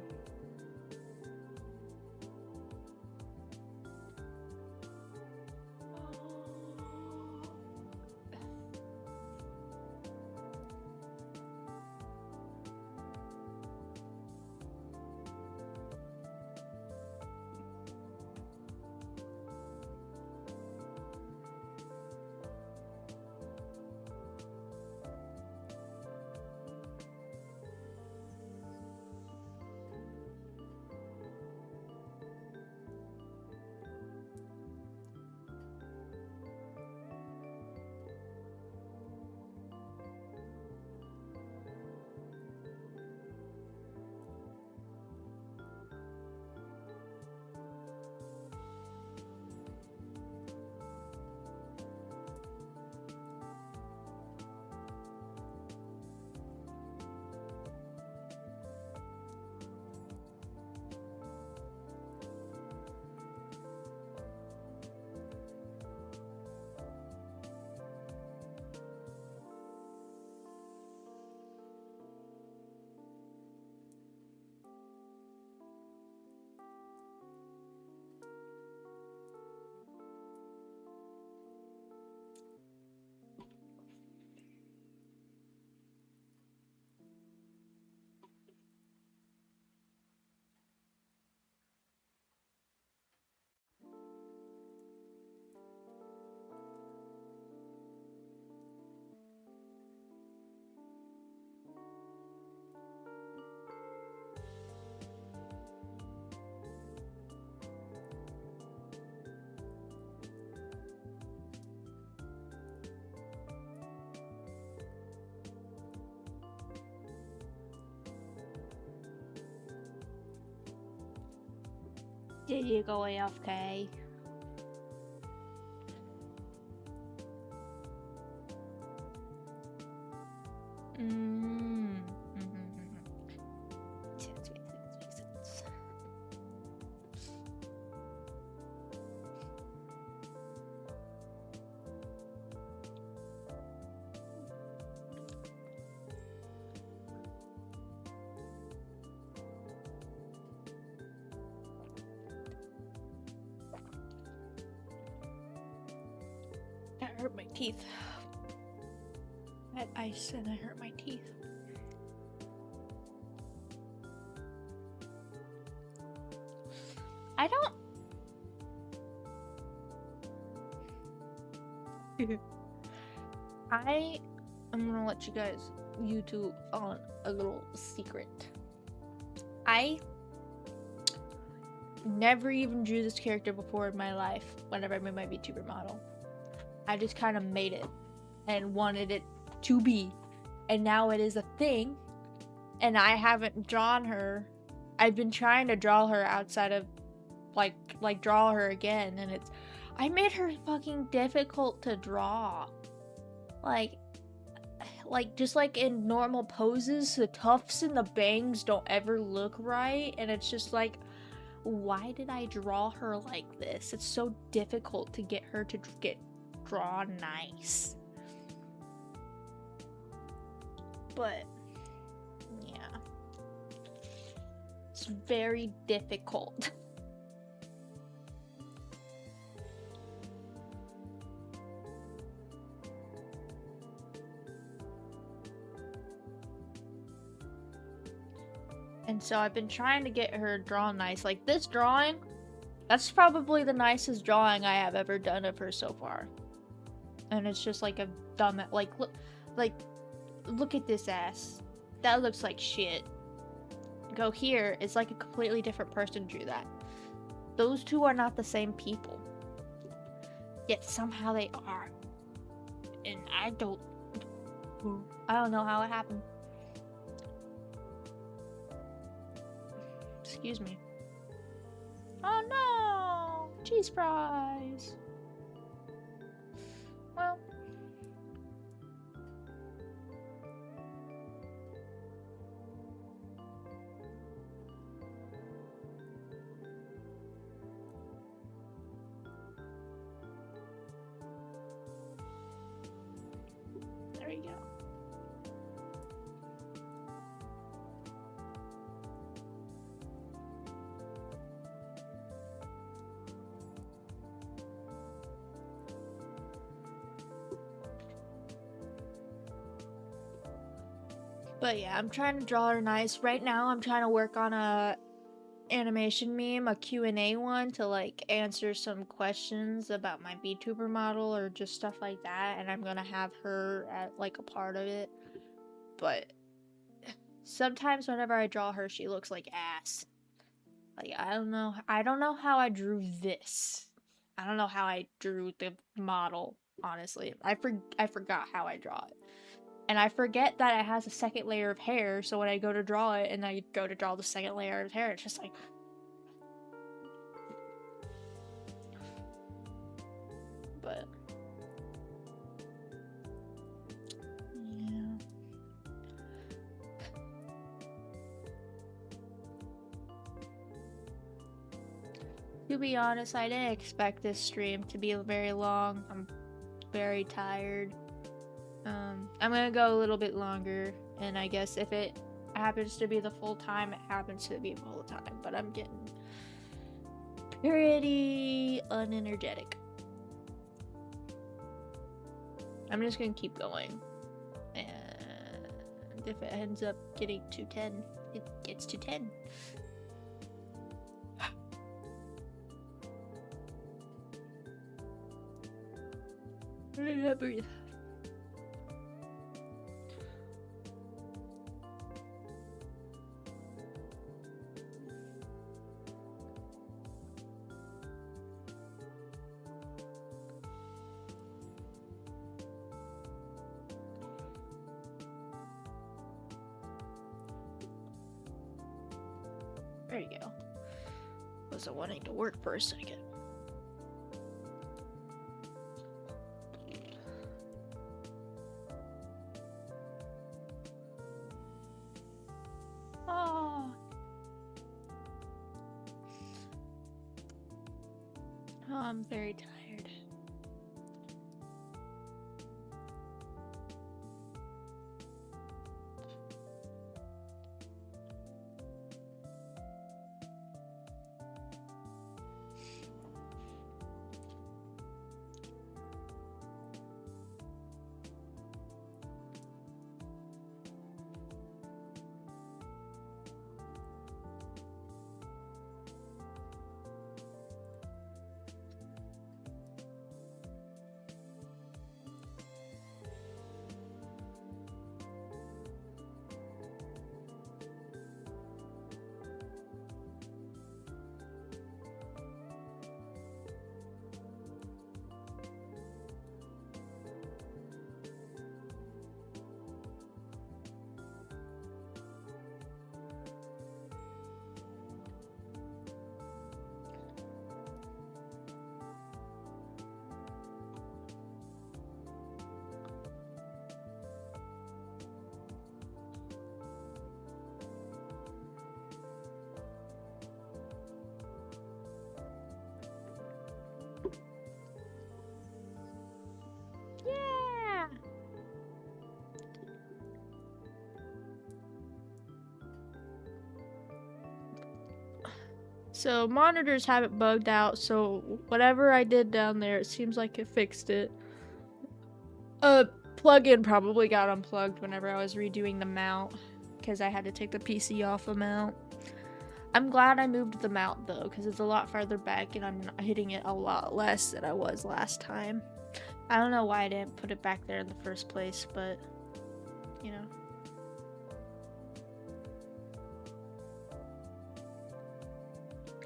Did you go AFK? That hurt my teeth. That ice and it hurt my teeth. I don't. I'm gonna let you two on a little secret. I never even drew this character before in my life whenever I made my VTuber model. I just kind of made it and wanted it to be, and now it is a thing, and I haven't drawn her. I've been trying to draw her outside of like draw her again, and I made her fucking difficult to draw. Like just like in normal poses, the tufts and the bangs don't ever look right, and it's just like, why did I draw her like this? It's so difficult to get her to draw nice. But yeah, it's very difficult. And so I've been trying to get her drawn nice. Like this drawing, that's probably the nicest drawing I have ever done of her so far. And it's just like a dumb, look at this ass. That looks like shit. Go here, it's like a completely different person drew that. Those two are not the same people. Yet somehow they are. And I don't know how it happened. Excuse me. Oh no! cheese fries. Well, there you go. But yeah, I'm trying to draw her nice. Right now, I'm trying to work on a animation meme, a Q&A one, to like answer some questions about my VTuber model or just stuff like that, and I'm gonna have her at like a part of it. But sometimes whenever I draw her, she looks like ass. Like, I don't know how I drew this. I don't know how I drew the model, honestly. I forgot how I draw it. And I forget that it has a second layer of hair, so when I go to draw it and I go to draw the second layer of hair, it's just like... But... yeah. To be honest, I didn't expect this stream to be very long. I'm very tired. I'm gonna go a little bit longer, and I guess if it happens to be the full time, it happens to be full time, but I'm getting pretty unenergetic. I'm just gonna keep going, and if it ends up getting to 10, it gets to 10. Breathe. There you go. Wasn't wanting to work for a second. Oh, I'm very tired. Yeah. So monitors haven't bugged out, so whatever I did down there, it seems like it fixed it. Plug-in probably got unplugged whenever I was redoing the mount, because I had to take the PC off the mount. I'm glad I moved the mount though, because it's a lot farther back and I'm hitting it a lot less than I was last time. I don't know why I didn't put it back there in the first place, but, you know.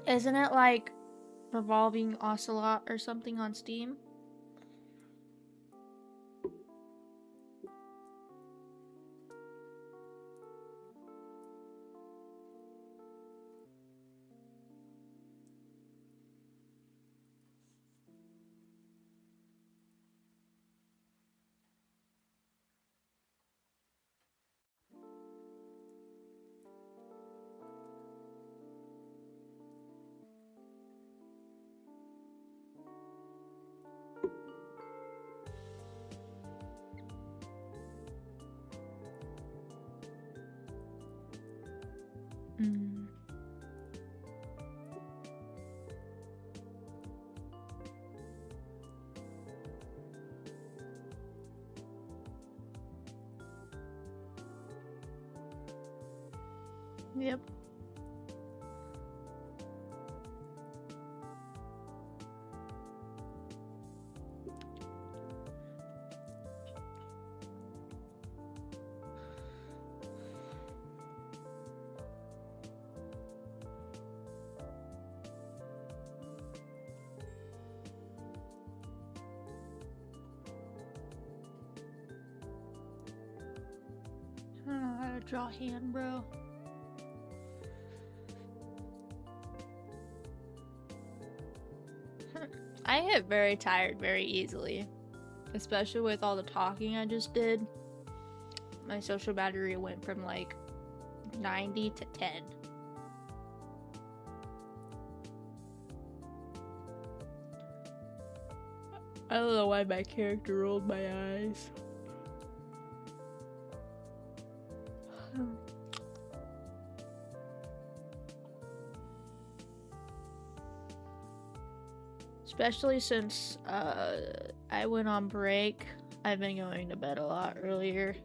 Isn't it like Revolving Ocelot or something on Steam? Yep. I don't know how to draw hand, bro. I get very tired very easily, especially with all the talking I just did. My social battery went from like 90 to 10. I don't know why my character rolled my eyes. Especially since I went on break, I've been going to bed a lot earlier.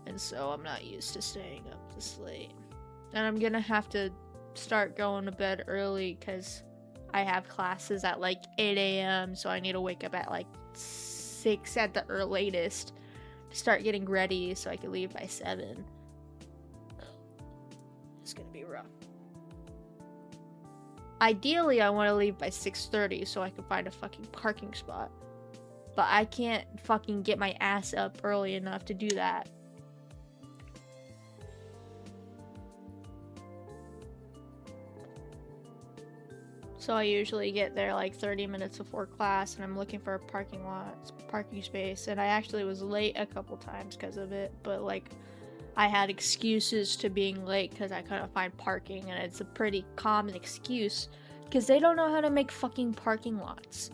And so I'm not used to staying up this late. And I'm gonna have to start going to bed early because I have classes at like 8 a.m. So I need to wake up at like 6 at the latest to start getting ready so I can leave by 7. It's gonna be rough. Ideally, I want to leave by 6:30 so I can find a fucking parking spot. But I can't fucking get my ass up early enough to do that. So I usually get there like 30 minutes before class and I'm looking for a parking space. And I actually was late a couple times because of it. But like, I had excuses to being late because I couldn't find parking, and it's a pretty common excuse because they don't know how to make fucking parking lots.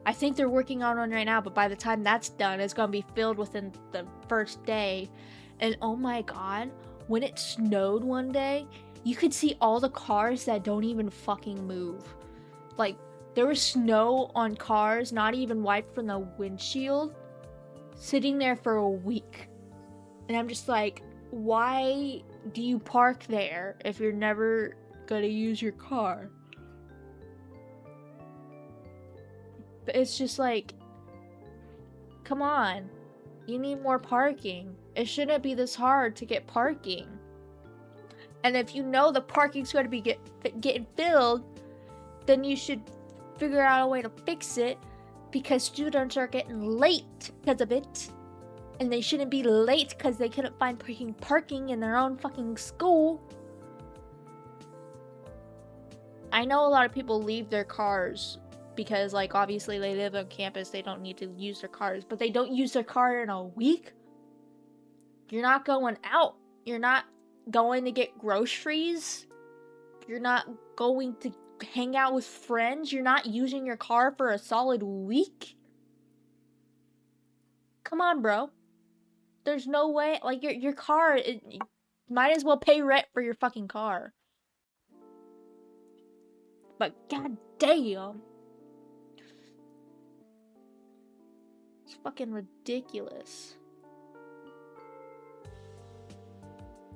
I think they're working on one right now, but by the time that's done, it's gonna be filled within the first day. And oh my god, when it snowed one day, you could see all the cars that don't even fucking move. Like, there was snow on cars, not even wiped from the windshield, sitting there for a week. And I'm just like, why do you park there if you're never gonna use your car? But it's just like, come on, you need more parking. It shouldn't be this hard to get parking. And if you know the parking's going to be getting filled, then you should figure out a way to fix it, because students are getting late because of it. And they shouldn't be late because they couldn't find parking in their own fucking school. I know a lot of people leave their cars because, like, obviously they live on campus, they don't need to use their cars, but they don't use their car in a week. You're not going out. You're not going to get groceries. You're not going to hang out with friends. You're not using your car for a solid week. Come on, bro. There's no way. Like, your car, it might as well pay rent for your fucking car. But god damn, it's fucking ridiculous.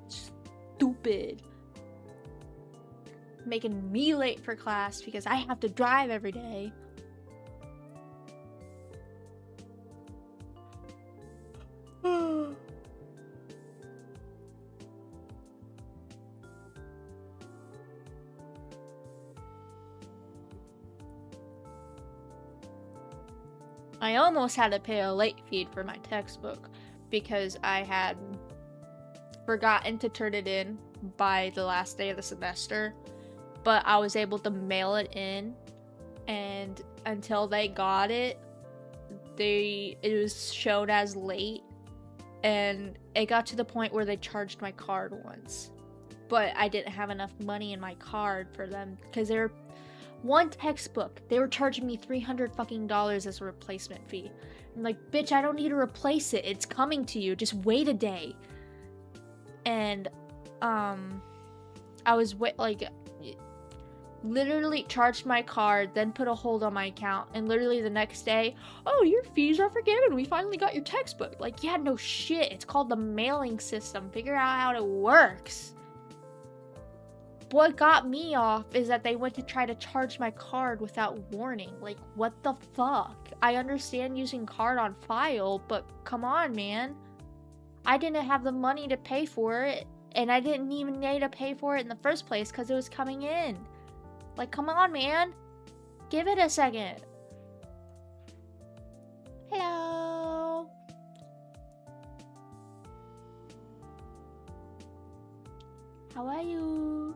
Stupid. Making me late for class because I have to drive every day. I almost had to pay a late fee for my textbook because I had forgotten to turn it in by the last day of the semester, but I was able to mail it in, and until they got it, it was shown as late, and it got to the point where they charged my card once, but I didn't have enough money in my card for them because they're one textbook. They were charging me $300 fucking as a replacement fee. I'm like, bitch, I don't need to replace it. It's coming to you. Just wait a day. And I was literally charged my card, then put a hold on my account, and literally the next day, oh, your fees are forgiven. We finally got your textbook. Like, yeah, no shit. It's called the mailing system. Figure out how it works. what got me off is that they went to try to charge my card without warning. Like, what the fuck? I understand using card on file, but come on, man. I didn't have the money to pay for it, and I didn't even need to pay for it in the first place because it was coming in. Like, come on, man. Give it a second. Hello. How are you?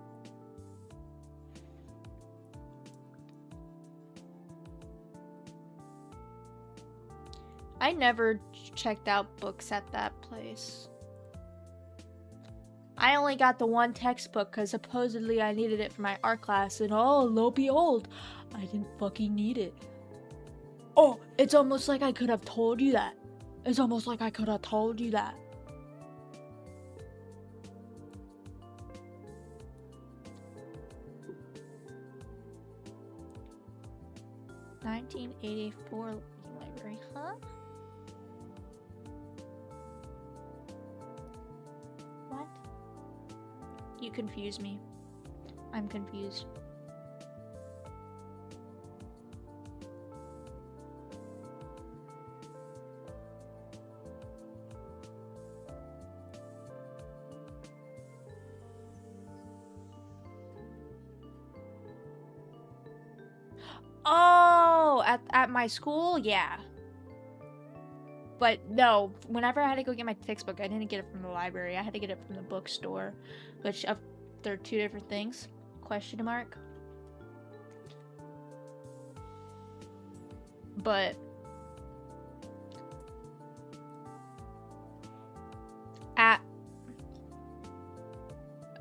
I never checked out books at that place. I only got the one textbook because supposedly I needed it for my art class, and oh, lo behold, I didn't fucking need it. Oh, it's almost like I could have told you that. It's almost like I could have told you that. $1984 library, huh? What? You confuse me. I'm confused. Oh, at my school, yeah. But no, whenever I had to go get my textbook, I didn't get it from the library. I had to get it from the bookstore, which they're two different things. Question mark. But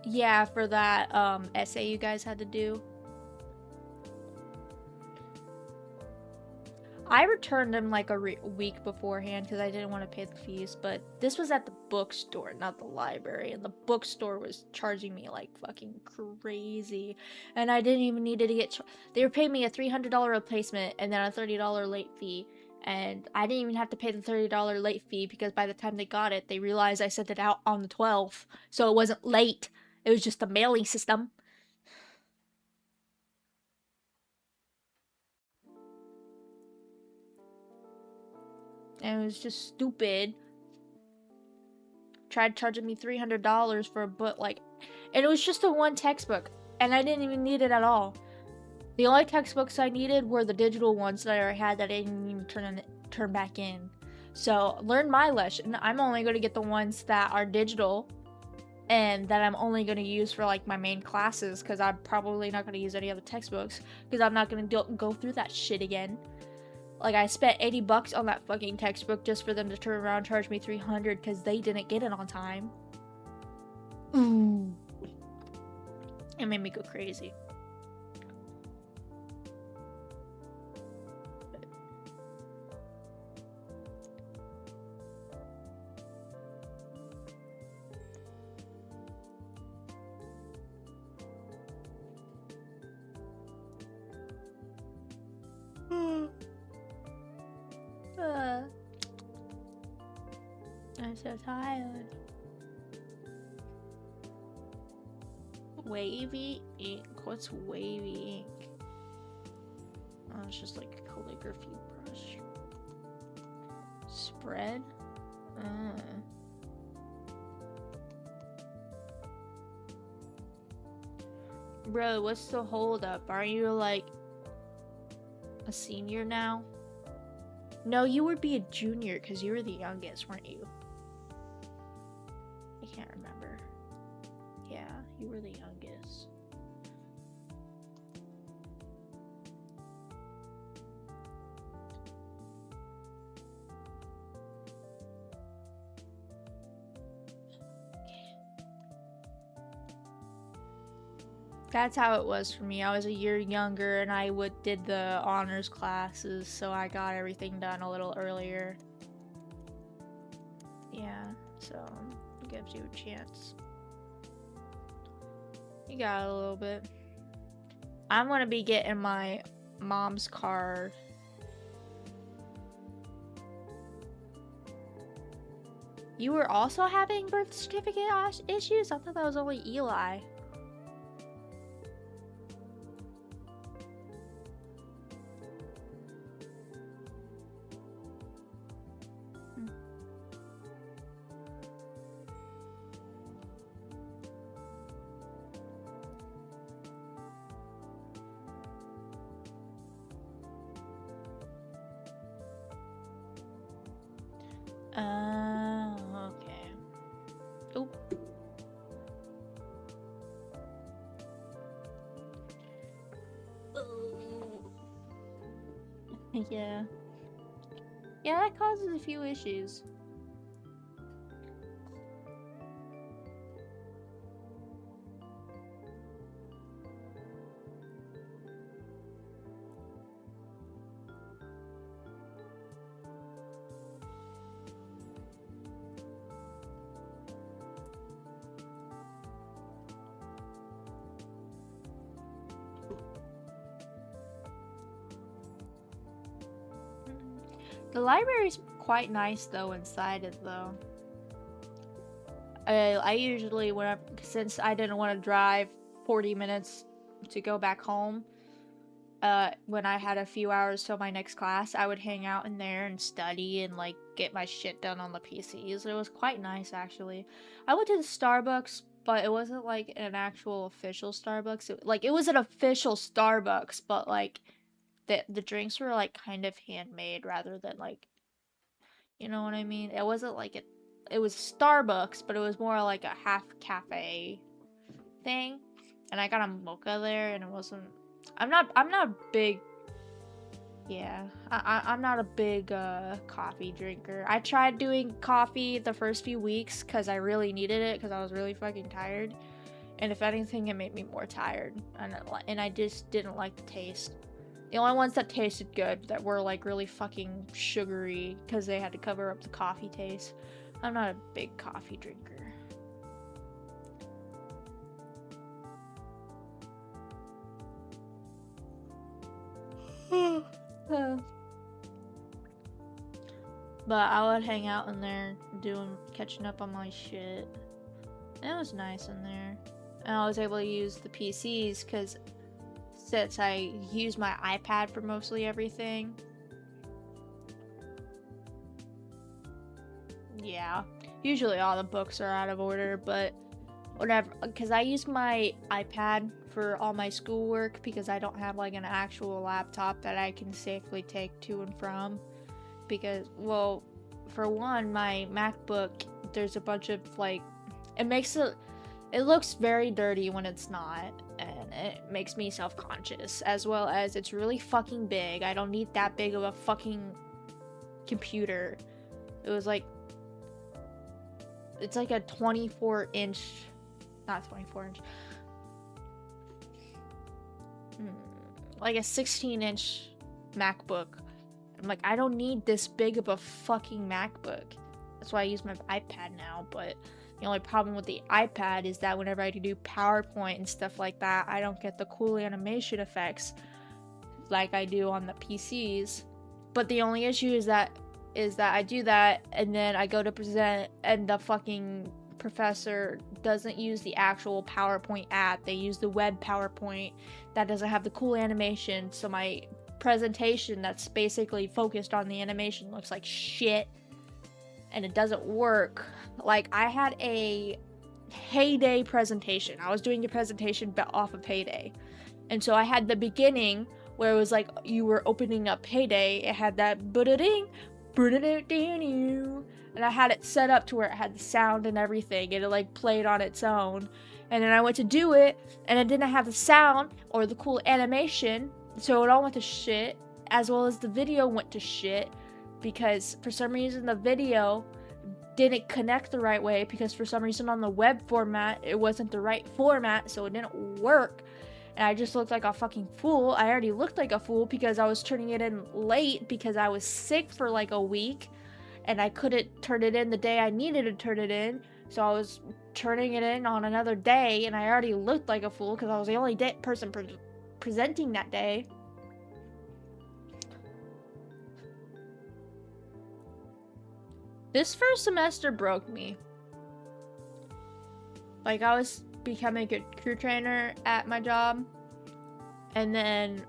yeah, for that essay you guys had to do, I returned them like a week beforehand because I didn't want to pay the fees, but this was at the bookstore, not the library, and the bookstore was charging me like fucking crazy, and I didn't even need to get they were paying me a $300 replacement and then a $30 late fee, and I didn't even have to pay the $30 late fee because by the time they got it, they realized I sent it out on the 12th, so it wasn't late, it was just a mailing system. And it was just stupid. Tried charging me $300 for a book, like, and it was just the one textbook, and I didn't even need it at all. The only textbooks I needed were the digital ones that I had that I didn't even turn back in. So learn my lesson. I'm only going to get the ones that are digital, and that I'm only going to use for like my main classes, because I'm probably not going to use any other textbooks, because I'm not going to go through that shit again. Like, I spent $80 on that fucking textbook just for them to turn around and charge me $300 because they didn't get it on time. Ooh. It made me go crazy. I'm so tired. Wavy ink. What's wavy ink? Oh, it's just like a calligraphy brush. Spread? Bro, what's the hold up? Are you like a senior now? No, you would be a junior because you were the youngest, weren't you? I can't remember. Yeah, you were the youngest. That's how it was for me. I was a year younger and I did the honors classes, so I got everything done a little earlier. Yeah, so it gives you a chance. You got a little bit. I'm gonna be getting my mom's card. You were also having birth certificate issues? I thought that was only Eli. Okay. Oh. Yeah. Yeah, that causes a few issues. The library's quite nice though inside it though. I usually since I didn't want to drive 40 minutes to go back home, when I had a few hours till my next class, I would hang out in there and study and like get my shit done on the PCs. It was quite nice actually. I went to the Starbucks, but it wasn't like an actual official Starbucks. It was an official Starbucks, but like the drinks were like kind of handmade rather than like, you know what I mean? It wasn't like it was Starbucks, but it was more like a half cafe thing. And I got a mocha there, and it wasn't. I'm not big. Yeah, I'm not a big coffee drinker. I tried doing coffee the first few weeks because I really needed it because I was really fucking tired. And if anything, it made me more tired, and I just didn't like the taste. The only ones that tasted good that were like really fucking sugary because they had to cover up the coffee taste. I'm not a big coffee drinker. But I would hang out in there catching up on my shit. And it was nice in there. And I was able to use the PCs because since I use my iPad for mostly everything. Yeah. Usually all the books are out of order, but whatever. Because I use my iPad for all my schoolwork because I don't have like an actual laptop that I can safely take to and from. Because, well, for one, my MacBook, there's a bunch of like, it looks very dirty when it's not, and it makes me self-conscious, as well as it's really fucking big. I don't need that big of a fucking computer. It's like a 24-inch, not 24-inch, like a 16-inch MacBook. I'm like, I don't need this big of a fucking MacBook. That's why I use my iPad now, but the only problem with the iPad is that whenever I do PowerPoint and stuff like that, I don't get the cool animation effects like I do on the PCs. But the only issue is that I do that and then I go to present and the fucking professor doesn't use the actual PowerPoint app. They use the web PowerPoint that doesn't have the cool animation, so my presentation that's basically focused on the animation looks like shit and it doesn't work. Like, I had a Heyday presentation. I was doing a presentation off of Heyday, and so I had the beginning where it was like you were opening up Heyday. It had that ba-da-ding, and I had it set up to where it had the sound and everything, and it like played on its own. And then I went to do it and it didn't have the sound or the cool animation, so it all went to shit, as well as the video went to shit, because for some reason the video didn't connect the right way, because for some reason on the web format, it wasn't the right format, so it didn't work. And I just looked like a fucking fool. I already looked like a fool because I was turning it in late because I was sick for like a week, and I couldn't turn it in the day I needed to turn it in, so I was turning it in on another day, and I already looked like a fool because I was the only person presenting that day. This first semester broke me. Like, I was becoming a crew trainer at my job, and then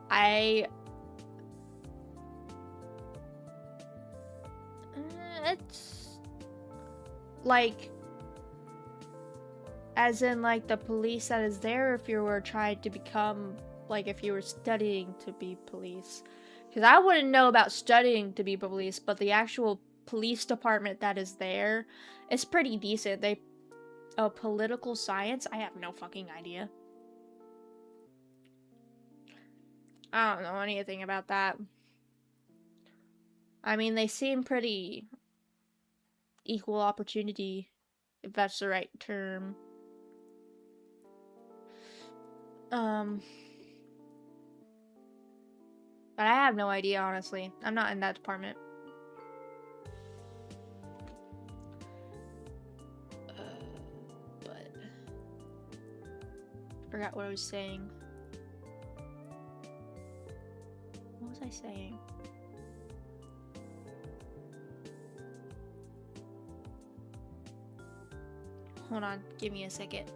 it's like, as in like the police that is there if you were trying to become, like, if you were studying to be police. Because I wouldn't know about studying to be police, but the actual police department that is there is pretty decent. Political science? I have no fucking idea. I don't know anything about that. I mean, they seem pretty equal opportunity, if that's the right term. But I have no idea, honestly. I'm not in that department. But I forgot what I was saying. What was I saying? Hold on, give me a second.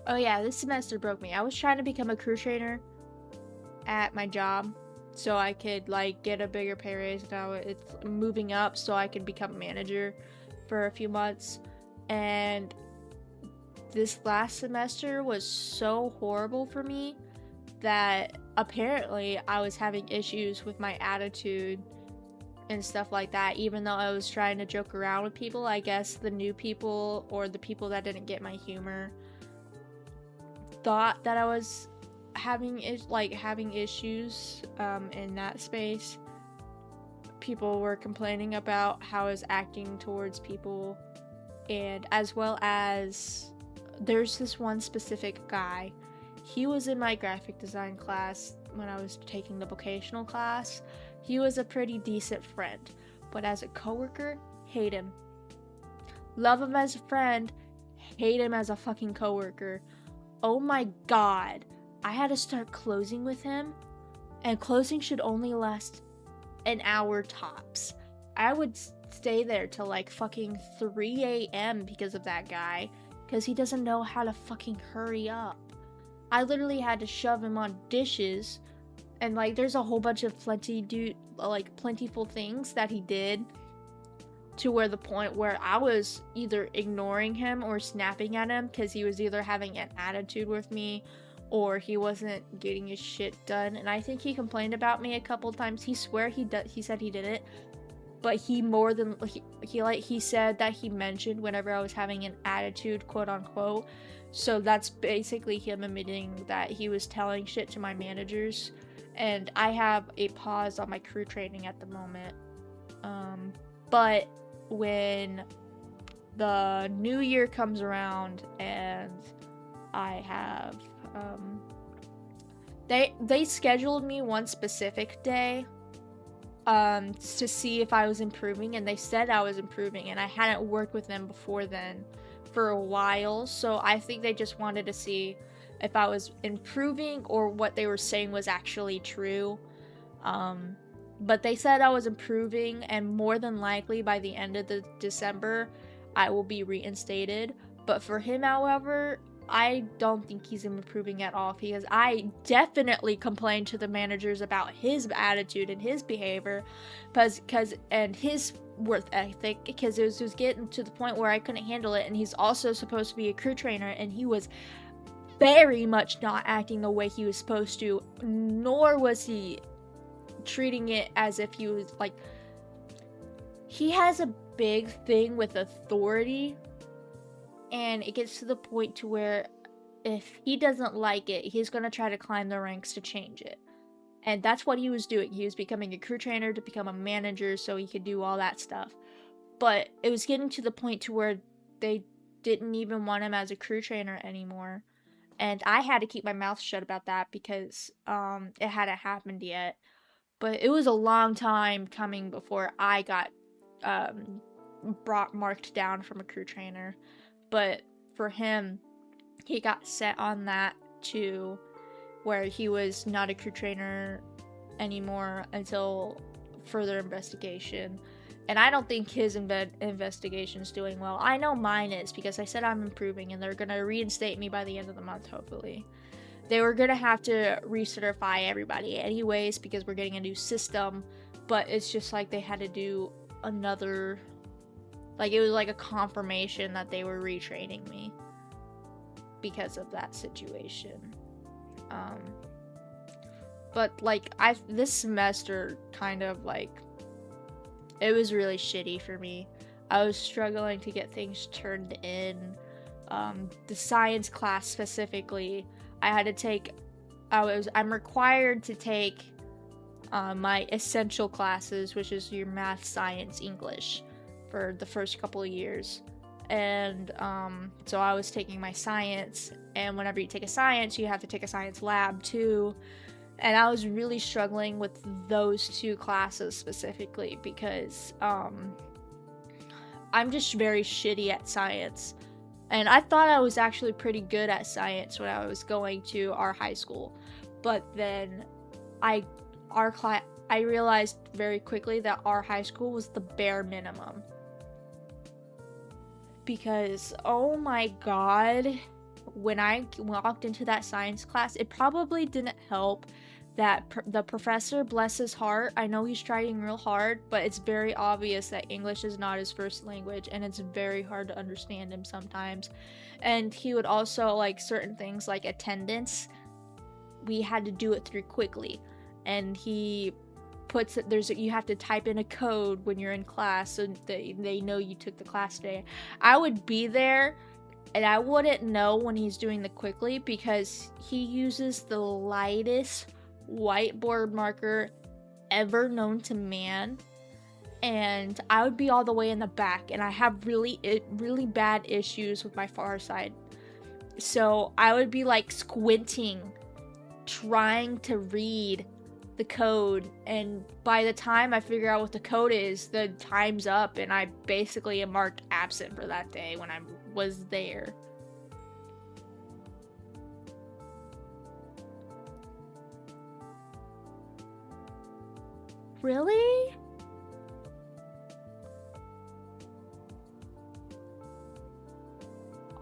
Oh yeah, this semester broke me. I was trying to become a crew trainer at my job so I could like get a bigger pay raise. Now it's moving up so I could become a manager for a few months. And this last semester was so horrible for me that apparently I was having issues with my attitude and stuff like that. Even though I was trying to joke around with people, I guess the new people or the people that didn't get my humor thought that I was having issues in that space. People were complaining about how I was acting towards people, and as well as there's this one specific guy. He was in my graphic design class when I was taking the vocational class. He was a pretty decent friend, but as a coworker, hate him. Love him as a friend, hate him as a fucking coworker. Oh my god, I had to start closing with him, and closing should only last an hour tops. I would stay there till like fucking 3 a.m. because of that guy, because he doesn't know how to fucking hurry up. I literally had to shove him on dishes, and like there's a whole bunch of plentiful things that he did, to where the point where I was either ignoring him or snapping at him because he was either having an attitude with me or he wasn't getting his shit done. And I think he complained about me a couple times. He said he did it, but he said that he mentioned whenever I was having an attitude, quote unquote. So that's basically him admitting that he was telling shit to my managers. And I have a pause on my crew training at the moment. But when the new year comes around and I have they scheduled me one specific day to see if I was improving, and they said I was improving, and I hadn't worked with them before then for a while, so I think they just wanted to see if I was improving or what they were saying was actually true. But they said I was improving, and more than likely by the end of the December, I will be reinstated. But for him, however, I don't think he's improving at all, because I definitely complained to the managers about his attitude and his behavior, and his work ethic, because it was getting to the point where I couldn't handle it. And he's also supposed to be a crew trainer, and he was very much not acting the way he was supposed to, nor was he treating it as if he was like, he has a big thing with authority, and it gets to the point to where if he doesn't like it, he's gonna try to climb the ranks to change it. And that's what he was doing. He was becoming a crew trainer to become a manager so he could do all that stuff. But it was getting to the point to where they didn't even want him as a crew trainer anymore. And I had to keep my mouth shut about that because it hadn't happened yet. But it was a long time coming before I got marked down from a crew trainer. But for him, he got set on that too, where he was not a crew trainer anymore until further investigation. And I don't think his investigation is doing well. I know mine is, because I said I'm improving, and they're going to reinstate me by the end of the month, hopefully. They were going to have to recertify everybody anyways, because we're getting a new system, but it's just like they had to do another, like it was like a confirmation that they were retraining me. because of that situation. But like this semester kind of like it was really shitty for me. I was struggling to get things turned in. The science class specifically, I'm required to take my essential classes, which is your math, science, English, for the first couple of years. And so I was taking my science, and whenever you take a science, you have to take a science lab too. And I was really struggling with those two classes specifically because I'm just very shitty at science. And I thought I was actually pretty good at science when I was going to our high school. But then I realized very quickly that our high school was the bare minimum. Because, oh my god, when I walked into that science class, it probably didn't help that the professor, bless his heart, I know he's trying real hard, but it's very obvious that English is not his first language, and it's very hard to understand him sometimes. And he would also, like, certain things like attendance, we had to do it through quickly, and he puts it, you have to type in a code when you're in class so they know you took the class today. I would be there and I wouldn't know when he's doing the quickly because he uses the lightest whiteboard marker ever known to man, and I would be all the way in the back, and I have really bad issues with my far side, so I would be like squinting trying to read the code, and by the time I figure out what the code is, the time's up and I basically am marked absent for that day when I was there. Really?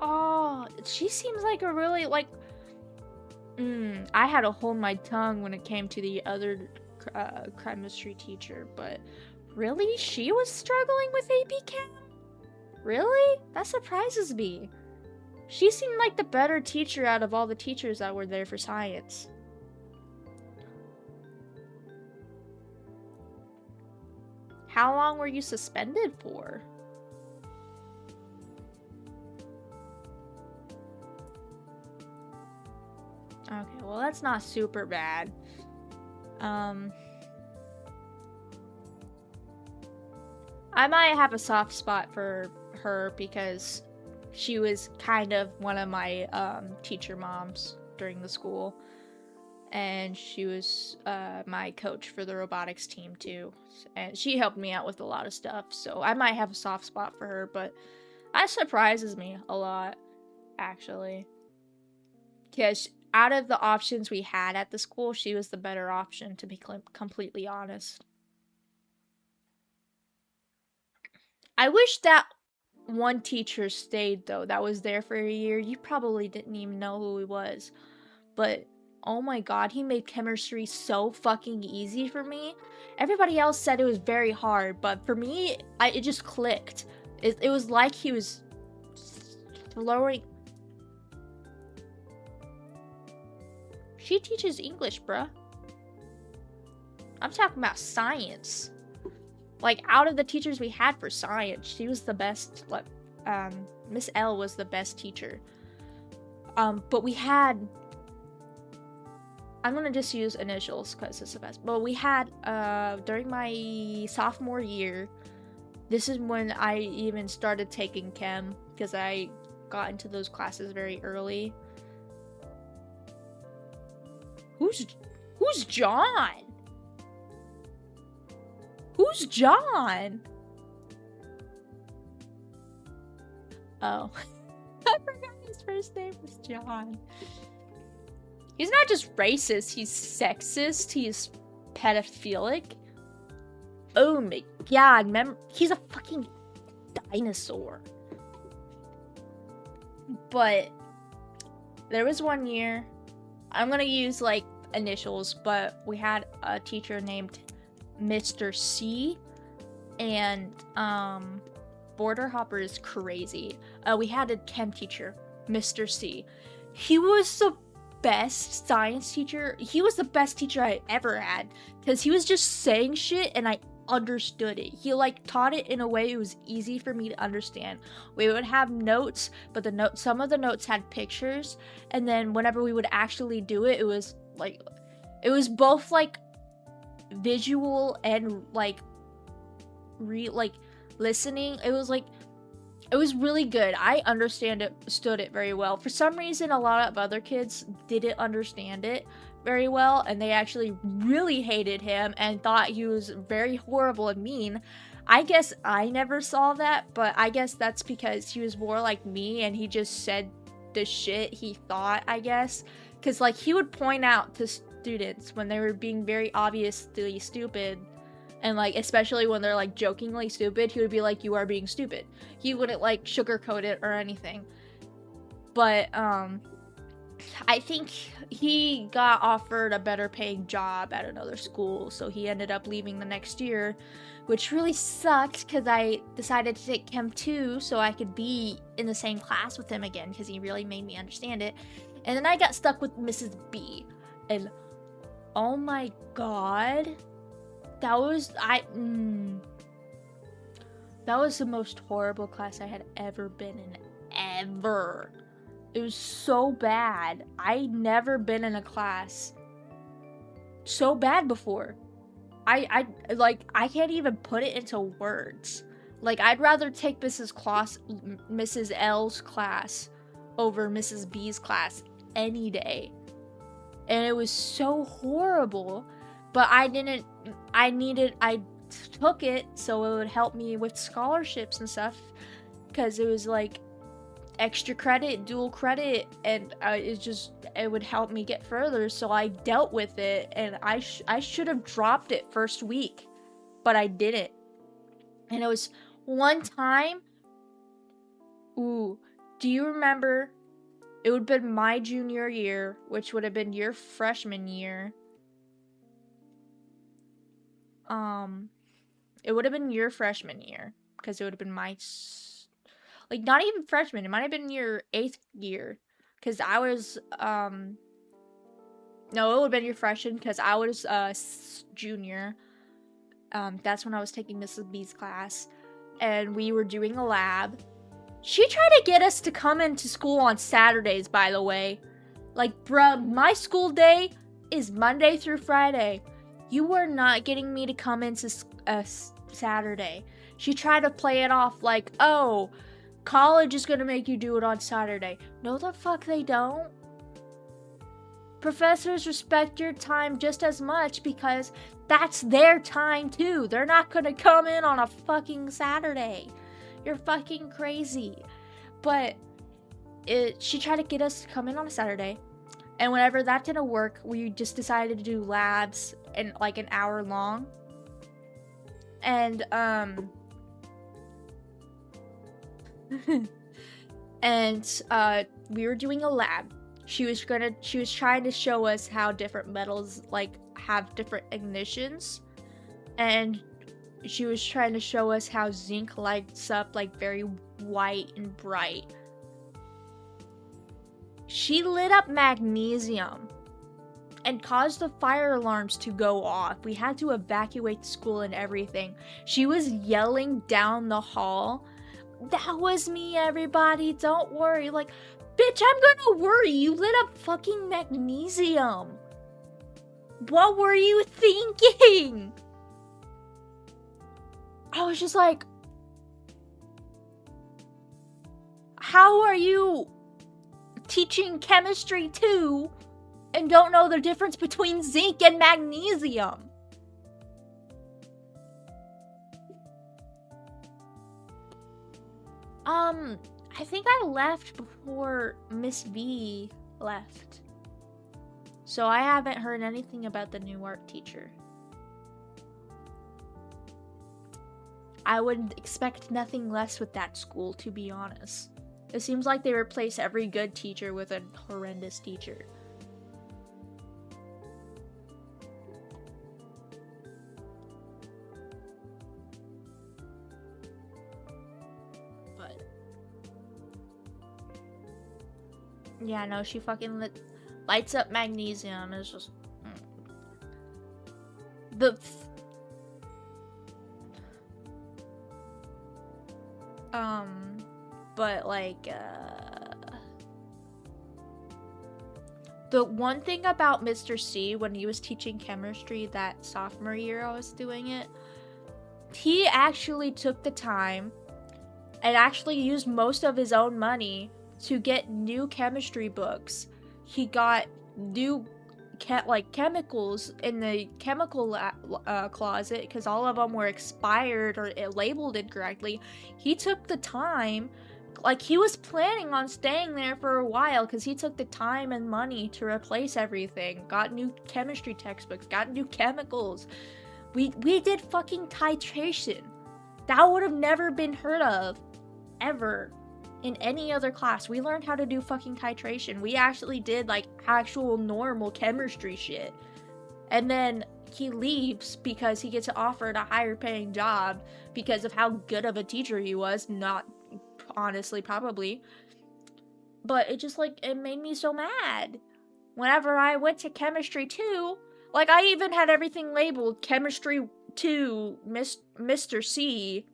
Oh, she seems like a really, like, I had to hold my tongue when it came to the other chemistry teacher, but really? She was struggling with AP Chem? Really? That surprises me. She seemed like the better teacher out of all the teachers that were there for science. How long were you suspended for? Okay, well that's not super bad. I might have a soft spot for her because she was kind of one of my teacher moms during the school. And she was my coach for the robotics team too. And she helped me out with a lot of stuff. So I might have a soft spot for her, but that surprises me a lot, actually. Because out of the options we had at the school, she was the better option, to be completely honest. I wish that one teacher stayed, though, that was there for a year. You probably didn't even know who he was. But oh my god, he made chemistry so fucking easy for me. Everybody else said it was very hard, but for me, it just clicked. It was like he was throwing... She teaches English, bruh. I'm talking about science. Like, out of the teachers we had for science, she was the best. Like, Miss L was the best teacher. But we had... I'm gonna just use initials because it's the best. But we had, during my sophomore year, this is when I even started taking chem, because I got into those classes very early. Who's John? Who's John? Oh. I forgot his first name was John. He's not just racist, he's sexist, he's pedophilic. Oh my god, he's a fucking dinosaur. But there was one year, I'm gonna use like initials, but we had a teacher named Mr. C, and Border Hopper is crazy. We had a chem teacher, Mr. C. He was the best science teacher. He was the best teacher I ever had, because he was just saying shit and I understood it. He like taught it in a way it was easy for me to understand. We would have notes, but some of the notes had pictures, and then whenever we would actually do it, it was both like visual and like listening. It was really good. I understood it very well. For some reason, a lot of other kids didn't understand it very well, and they actually really hated him and thought he was very horrible and mean. I guess I never saw that, but I guess that's because he was more like me and he just said the shit he thought, I guess. Because, like, he would point out to students when they were being very obviously stupid, and, like, especially when they're, like, jokingly stupid, he would be like, you are being stupid. He wouldn't, like, sugarcoat it or anything. But, I think he got offered a better paying job at another school, so he ended up leaving the next year, which really sucked because I decided to take Chem 2 so I could be in the same class with him again, because he really made me understand it. And then I got stuck with Mrs. B, and oh my god, that was the most horrible class I had ever been in, ever. It was so bad. I'd never been in a class so bad before. I can't even put it into words. Like, I'd rather take Mrs. L's class over Mrs. B's class any day. And it was so horrible, but I took it so it would help me with scholarships and stuff, because it was like extra credit, dual credit, and it would help me get further, so I dealt with it, and I should have dropped it first week, but I didn't. And it was one time, do you remember, it would have been my junior year, which would have been your freshman year. It would have been your freshman year, because it would have been my not even freshman, it might have been your 8th year, because I was, no, it would have been your freshman, because I was, junior. That's when I was taking Mrs. B's class, and we were doing a lab. She tried to get us to come into school on Saturdays, by the way. Like, bruh, my school day is Monday through Friday. You were not getting me to come into Saturday. She tried to play it off like, oh, college is gonna make you do it on Saturday. No, the fuck they don't. Professors respect your time just as much, because that's their time too. They're not gonna come in on a fucking Saturday. You're fucking crazy. But she tried to get us to come in on a Saturday, and whenever that didn't work, we just decided to do labs in like an hour long. And we were doing a lab. She was trying to show us how different metals like have different ignitions, and she was trying to show us how zinc lights up like very white and bright. She lit up magnesium and caused the fire alarms to go off. We had to evacuate the school and everything. She was yelling down the hall, "That was me, everybody, don't worry." Like, bitch, I'm gonna worry. You lit up fucking magnesium. What were you thinking? I was just like, how are you teaching chemistry too and don't know the difference between zinc and magnesium? I think I left before Miss V left. So I haven't heard anything about the new art teacher. I would expect nothing less with that school, to be honest. It seems like they replace every good teacher with a horrendous teacher. Yeah, no, she fucking lights up magnesium. It's just but like the one thing about Mr. C when he was teaching chemistry that sophomore year I was doing it, he actually took the time and actually used most of his own money to get new chemistry books. He got new chemicals in the chemical closet because all of them were expired or labeled incorrectly. He took the time, like he was planning on staying there for a while because he took the time and money to replace everything, got new chemistry textbooks, got new chemicals. We did fucking titration. That would have never been heard of ever in any other class. We learned how to do fucking titration. We actually did like actual normal chemistry shit. And then he leaves because he gets offered a higher paying job because of how good of a teacher he was. Not honestly, probably. But it just like, it made me so mad. Whenever I went to chemistry 2, like I even had everything labeled chemistry 2, Mr. C.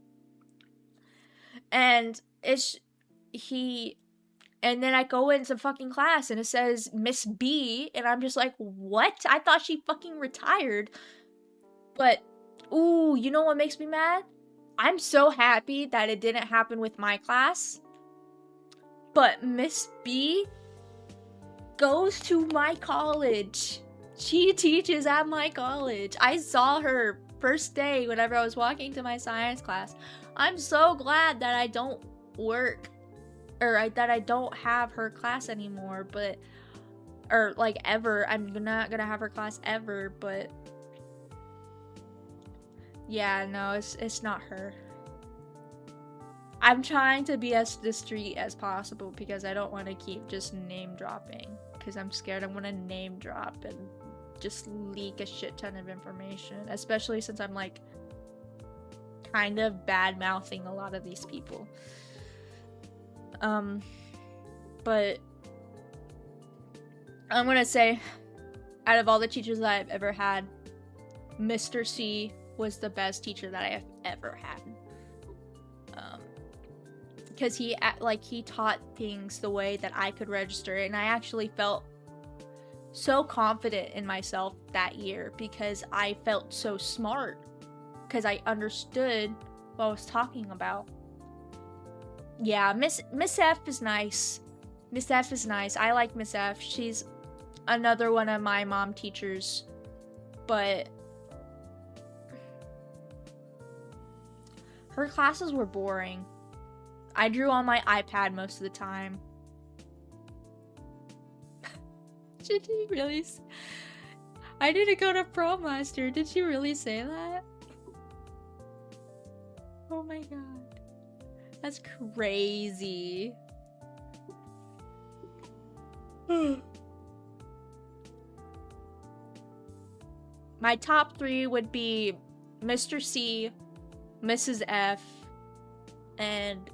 And and then I go into fucking class and it says Miss B, and I'm just like, what? I thought she fucking retired. But, ooh, you know what makes me mad? I'm so happy that it didn't happen with my class. But Miss B goes to my college. She teaches at my college. I saw her first day whenever I was walking to my science class. I'm so glad that I don't work, or that I don't have her class anymore, but, or like ever. I'm not gonna have her class ever, but yeah, no, it's not her. I'm trying to be as discreet as possible because I don't want to keep just name dropping, because I'm scared I'm gonna name drop and just leak a shit ton of information, especially since I'm like kind of bad mouthing a lot of these people. But I'm gonna say, out of all the teachers that I've ever had, Mr. C was the best teacher that I have ever had. Because he taught things the way that I could register, and I actually felt so confident in myself that year because I felt so smart, because I understood what I was talking about. Yeah, Miss F is nice. Miss F is nice. I like Miss F. She's another one of my mom teachers, but her classes were boring. I drew on my iPad most of the time. Did he really? I didn't go to prom last year. Did she really say that? Oh my god. That's crazy. My top 3 would be Mr. C, Mrs. F, and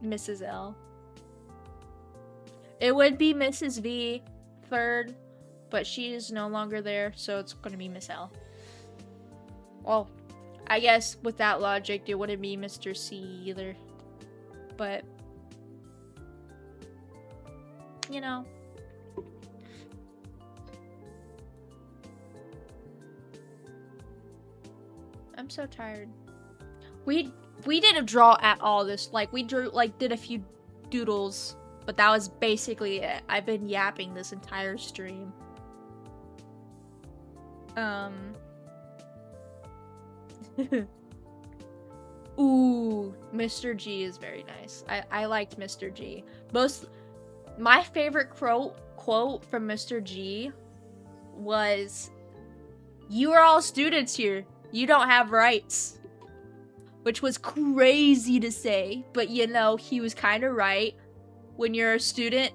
Mrs. L. It would be Mrs. V third, but she is no longer there, so it's gonna be Miss L. Well, I guess with that logic, it wouldn't be Mr. C either. But, you know. I'm so tired. We didn't draw at all this. Like, we drew, like, did a few doodles, but that was basically it. I've been yapping this entire stream. Ooh, Mr. G is very nice. I liked Mr. G. My favorite quote from Mr. G was, "You are all students here. You don't have rights." Which was crazy to say, but you know, he was kind of right. When you're a student,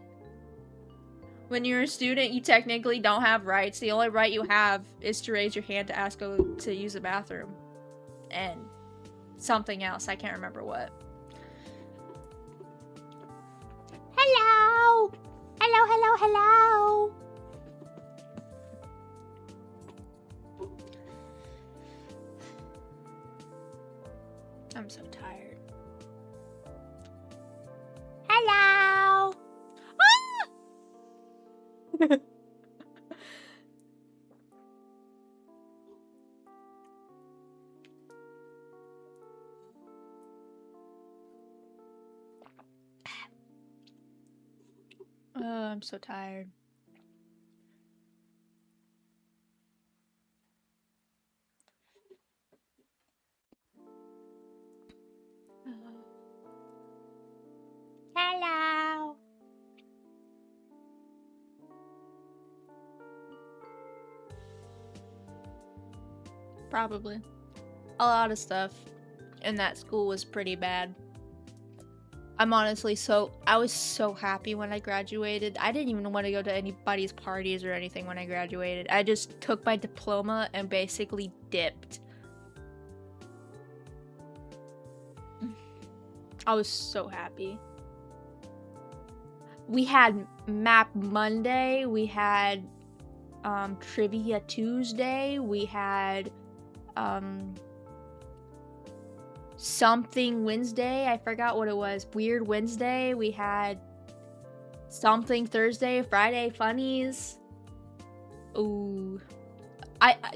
you technically don't have rights. The only right you have is to raise your hand to ask to use the bathroom. And something else, I can't remember what. Hello! Hello, hello. I'm so tired. Hello. Ah! Oh, I'm so tired. Hello. Probably. A lot of stuff in that school was pretty bad. I'm honestly I was so happy when I graduated. I didn't even want to go to anybody's parties or anything when I graduated. I just took my diploma and basically dipped. I was so happy. We had Map Monday, we had Trivia Tuesday, we had something Wednesday, I forgot what it was. Weird Wednesday, we had something Thursday, Friday funnies. Ooh.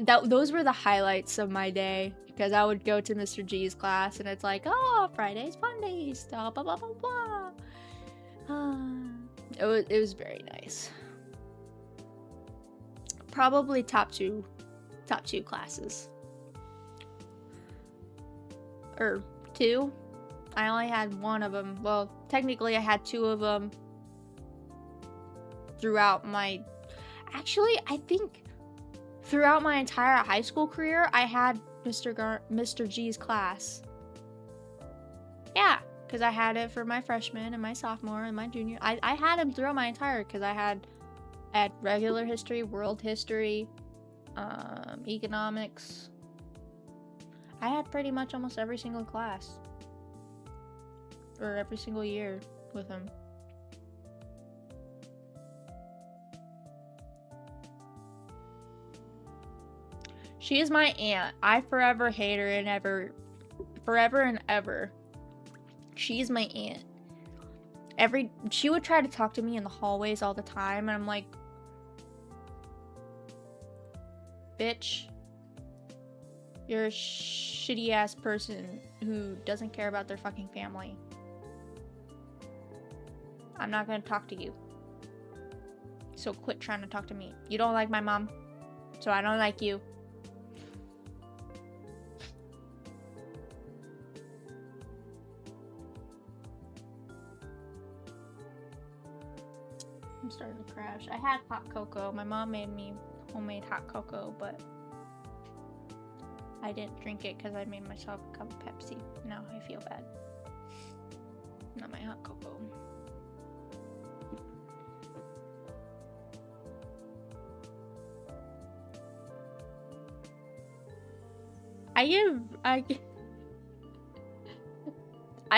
Those were the highlights of my day, because I would go to Mr. G's class and it's like, oh, Friday's funnies, blah blah blah blah blah. It was very nice. Probably top two classes. Or two. I only had one of them. Well, technically I had two of them throughout my... Actually, I think throughout my entire high school career, I had Mr. G's class. Yeah, because I had it for my freshman and my sophomore and my junior. I had him throughout my entire, because I had regular history, world history, economics. I had pretty much almost every single class. Or every single year with him. She is my aunt. I forever hate her and ever. Forever and ever. She's my aunt. She would try to talk to me in the hallways all the time, and I'm like, bitch, you're a shitty ass person who doesn't care about their fucking family. I'm not gonna talk to you. So quit trying to talk to me. You don't like my mom, so I don't like you. I'm starting to crash. I had hot cocoa. My mom made me homemade hot cocoa, but I didn't drink it because I made myself a cup of Pepsi. Now I feel bad. Not my hot cocoa. I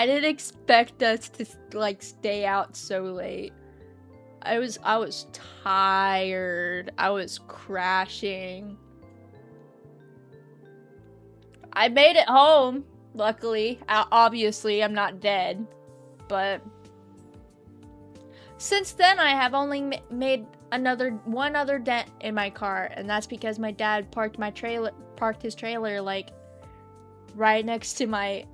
didn't expect us to like stay out so late. I was tired. I was crashing. I made it home, luckily. Obviously, I'm not dead. But since then, I have only made one other dent in my car, and that's because my dad parked his trailer like right next to my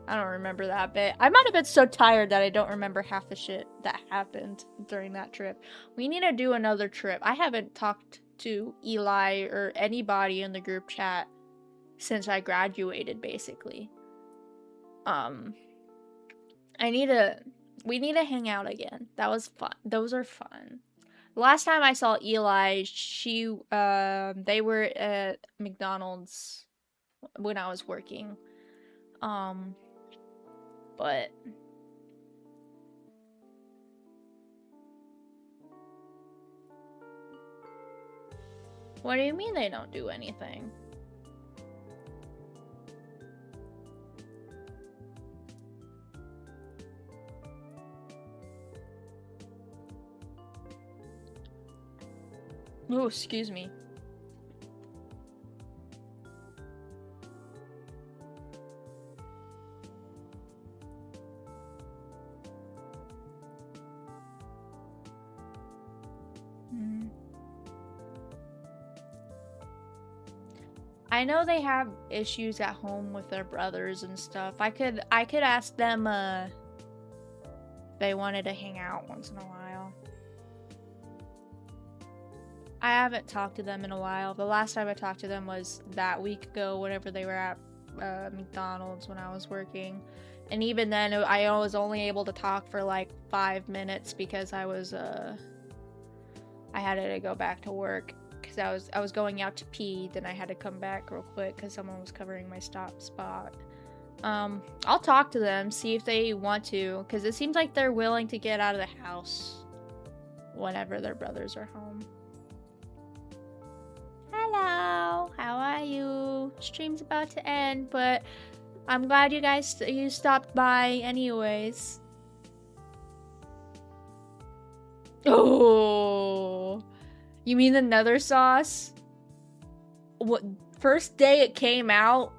I don't remember that bit. I might have been so tired that I don't remember half the shit that happened during that trip. We need to do another trip. I haven't talked to Eli or anybody in the group chat since I graduated, basically. We need to hang out again. That was fun. Those are fun. Last time I saw Eli, they were at McDonald's when I was working. But what do you mean they don't do anything? Oh, excuse me. I know they have issues at home with their brothers and stuff. I could ask them if they wanted to hang out once in a while. I haven't talked to them in a while. The last time I talked to them was that week ago whenever they were at McDonald's when I was working. And even then I was only able to talk for like 5 minutes because I had to go back to work. Because I was going out to pee, then I had to come back real quick because someone was covering my spot. I'll talk to them, see if they want to, because it seems like they're willing to get out of the house whenever their brothers are home. Hello, how are you? Stream's about to end, but I'm glad you stopped by anyways. Oh. You mean the nether sauce? What? First day it came out,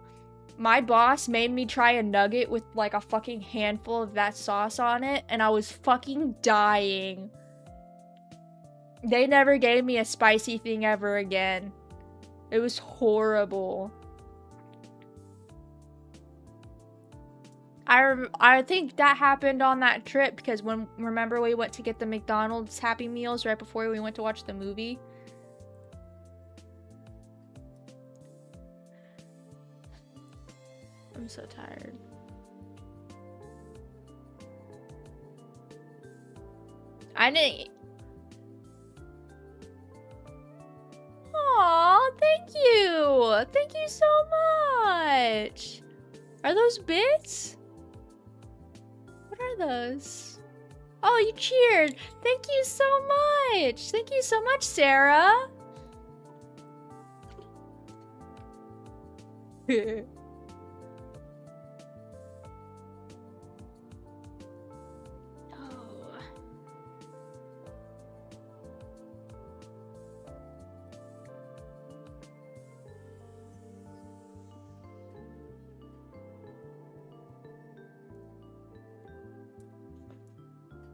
my boss made me try a nugget with like a fucking handful of that sauce on it, and I was fucking dying. They never gave me a spicy thing ever again. It was horrible. I think that happened on that trip because remember we went to get the McDonald's Happy Meals right before we went to watch the movie? I'm so tired. I didn't... Aw, thank you! Thank you so much! Are those bits? What are those? Oh, you cheered! Thank you so much! Thank you so much, Sarah!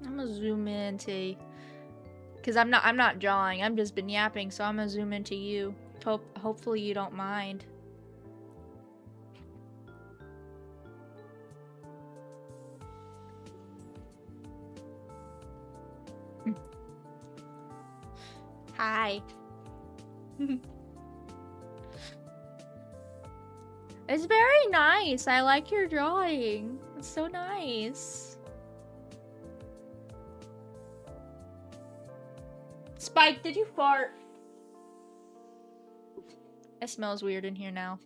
I'm gonna zoom into, cause I'm not drawing. I'm just been yapping, so I'm gonna zoom into you. Hopefully you don't mind. Hi. It's very nice. I like your drawing. It's so nice. Spike, did you fart? It smells weird in here now.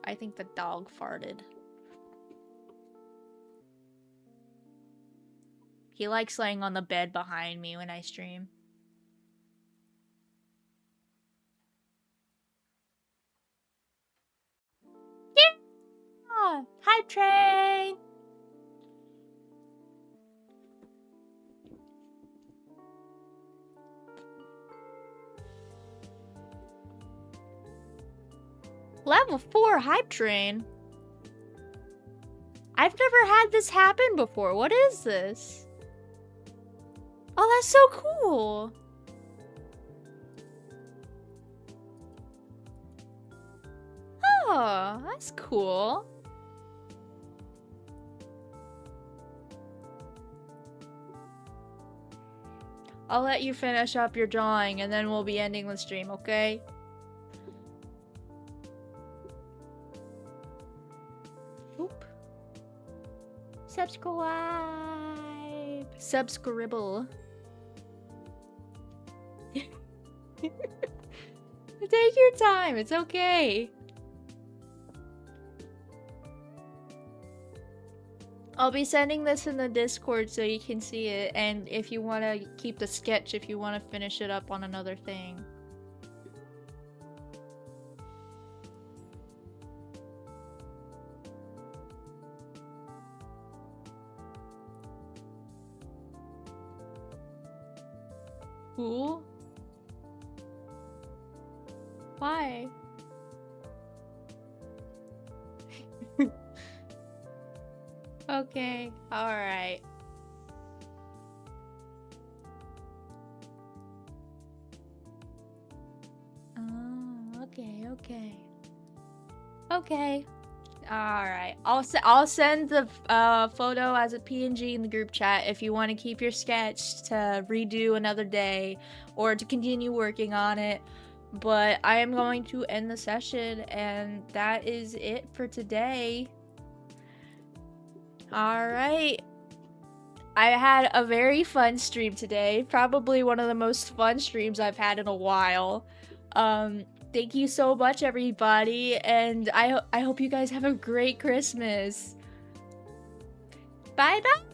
I think the dog farted. He likes laying on the bed behind me when I stream. Yeah! Hi, train! Level 4 hype train? I've never had this happen before. What is this? Oh, that's so cool. Oh, that's cool. I'll let you finish up your drawing and then we'll be ending the stream, okay? Oop. Subscribe. Subscribble. Take your time, it's okay. I'll be sending this in the Discord so you can see it, and if you want to keep the sketch, if you want to finish it up on another thing. Cool. Why? Okay, alright. Oh, okay. Okay. Alright. I'll send the photo as a PNG in the group chat if you want to keep your sketch to redo another day or to continue working on it. But I am going to end the session, and that is it for today. Alright. I had a very fun stream today. Probably one of the most fun streams I've had in a while. Thank you so much, everybody, and I hope you guys have a great Christmas. Bye-bye!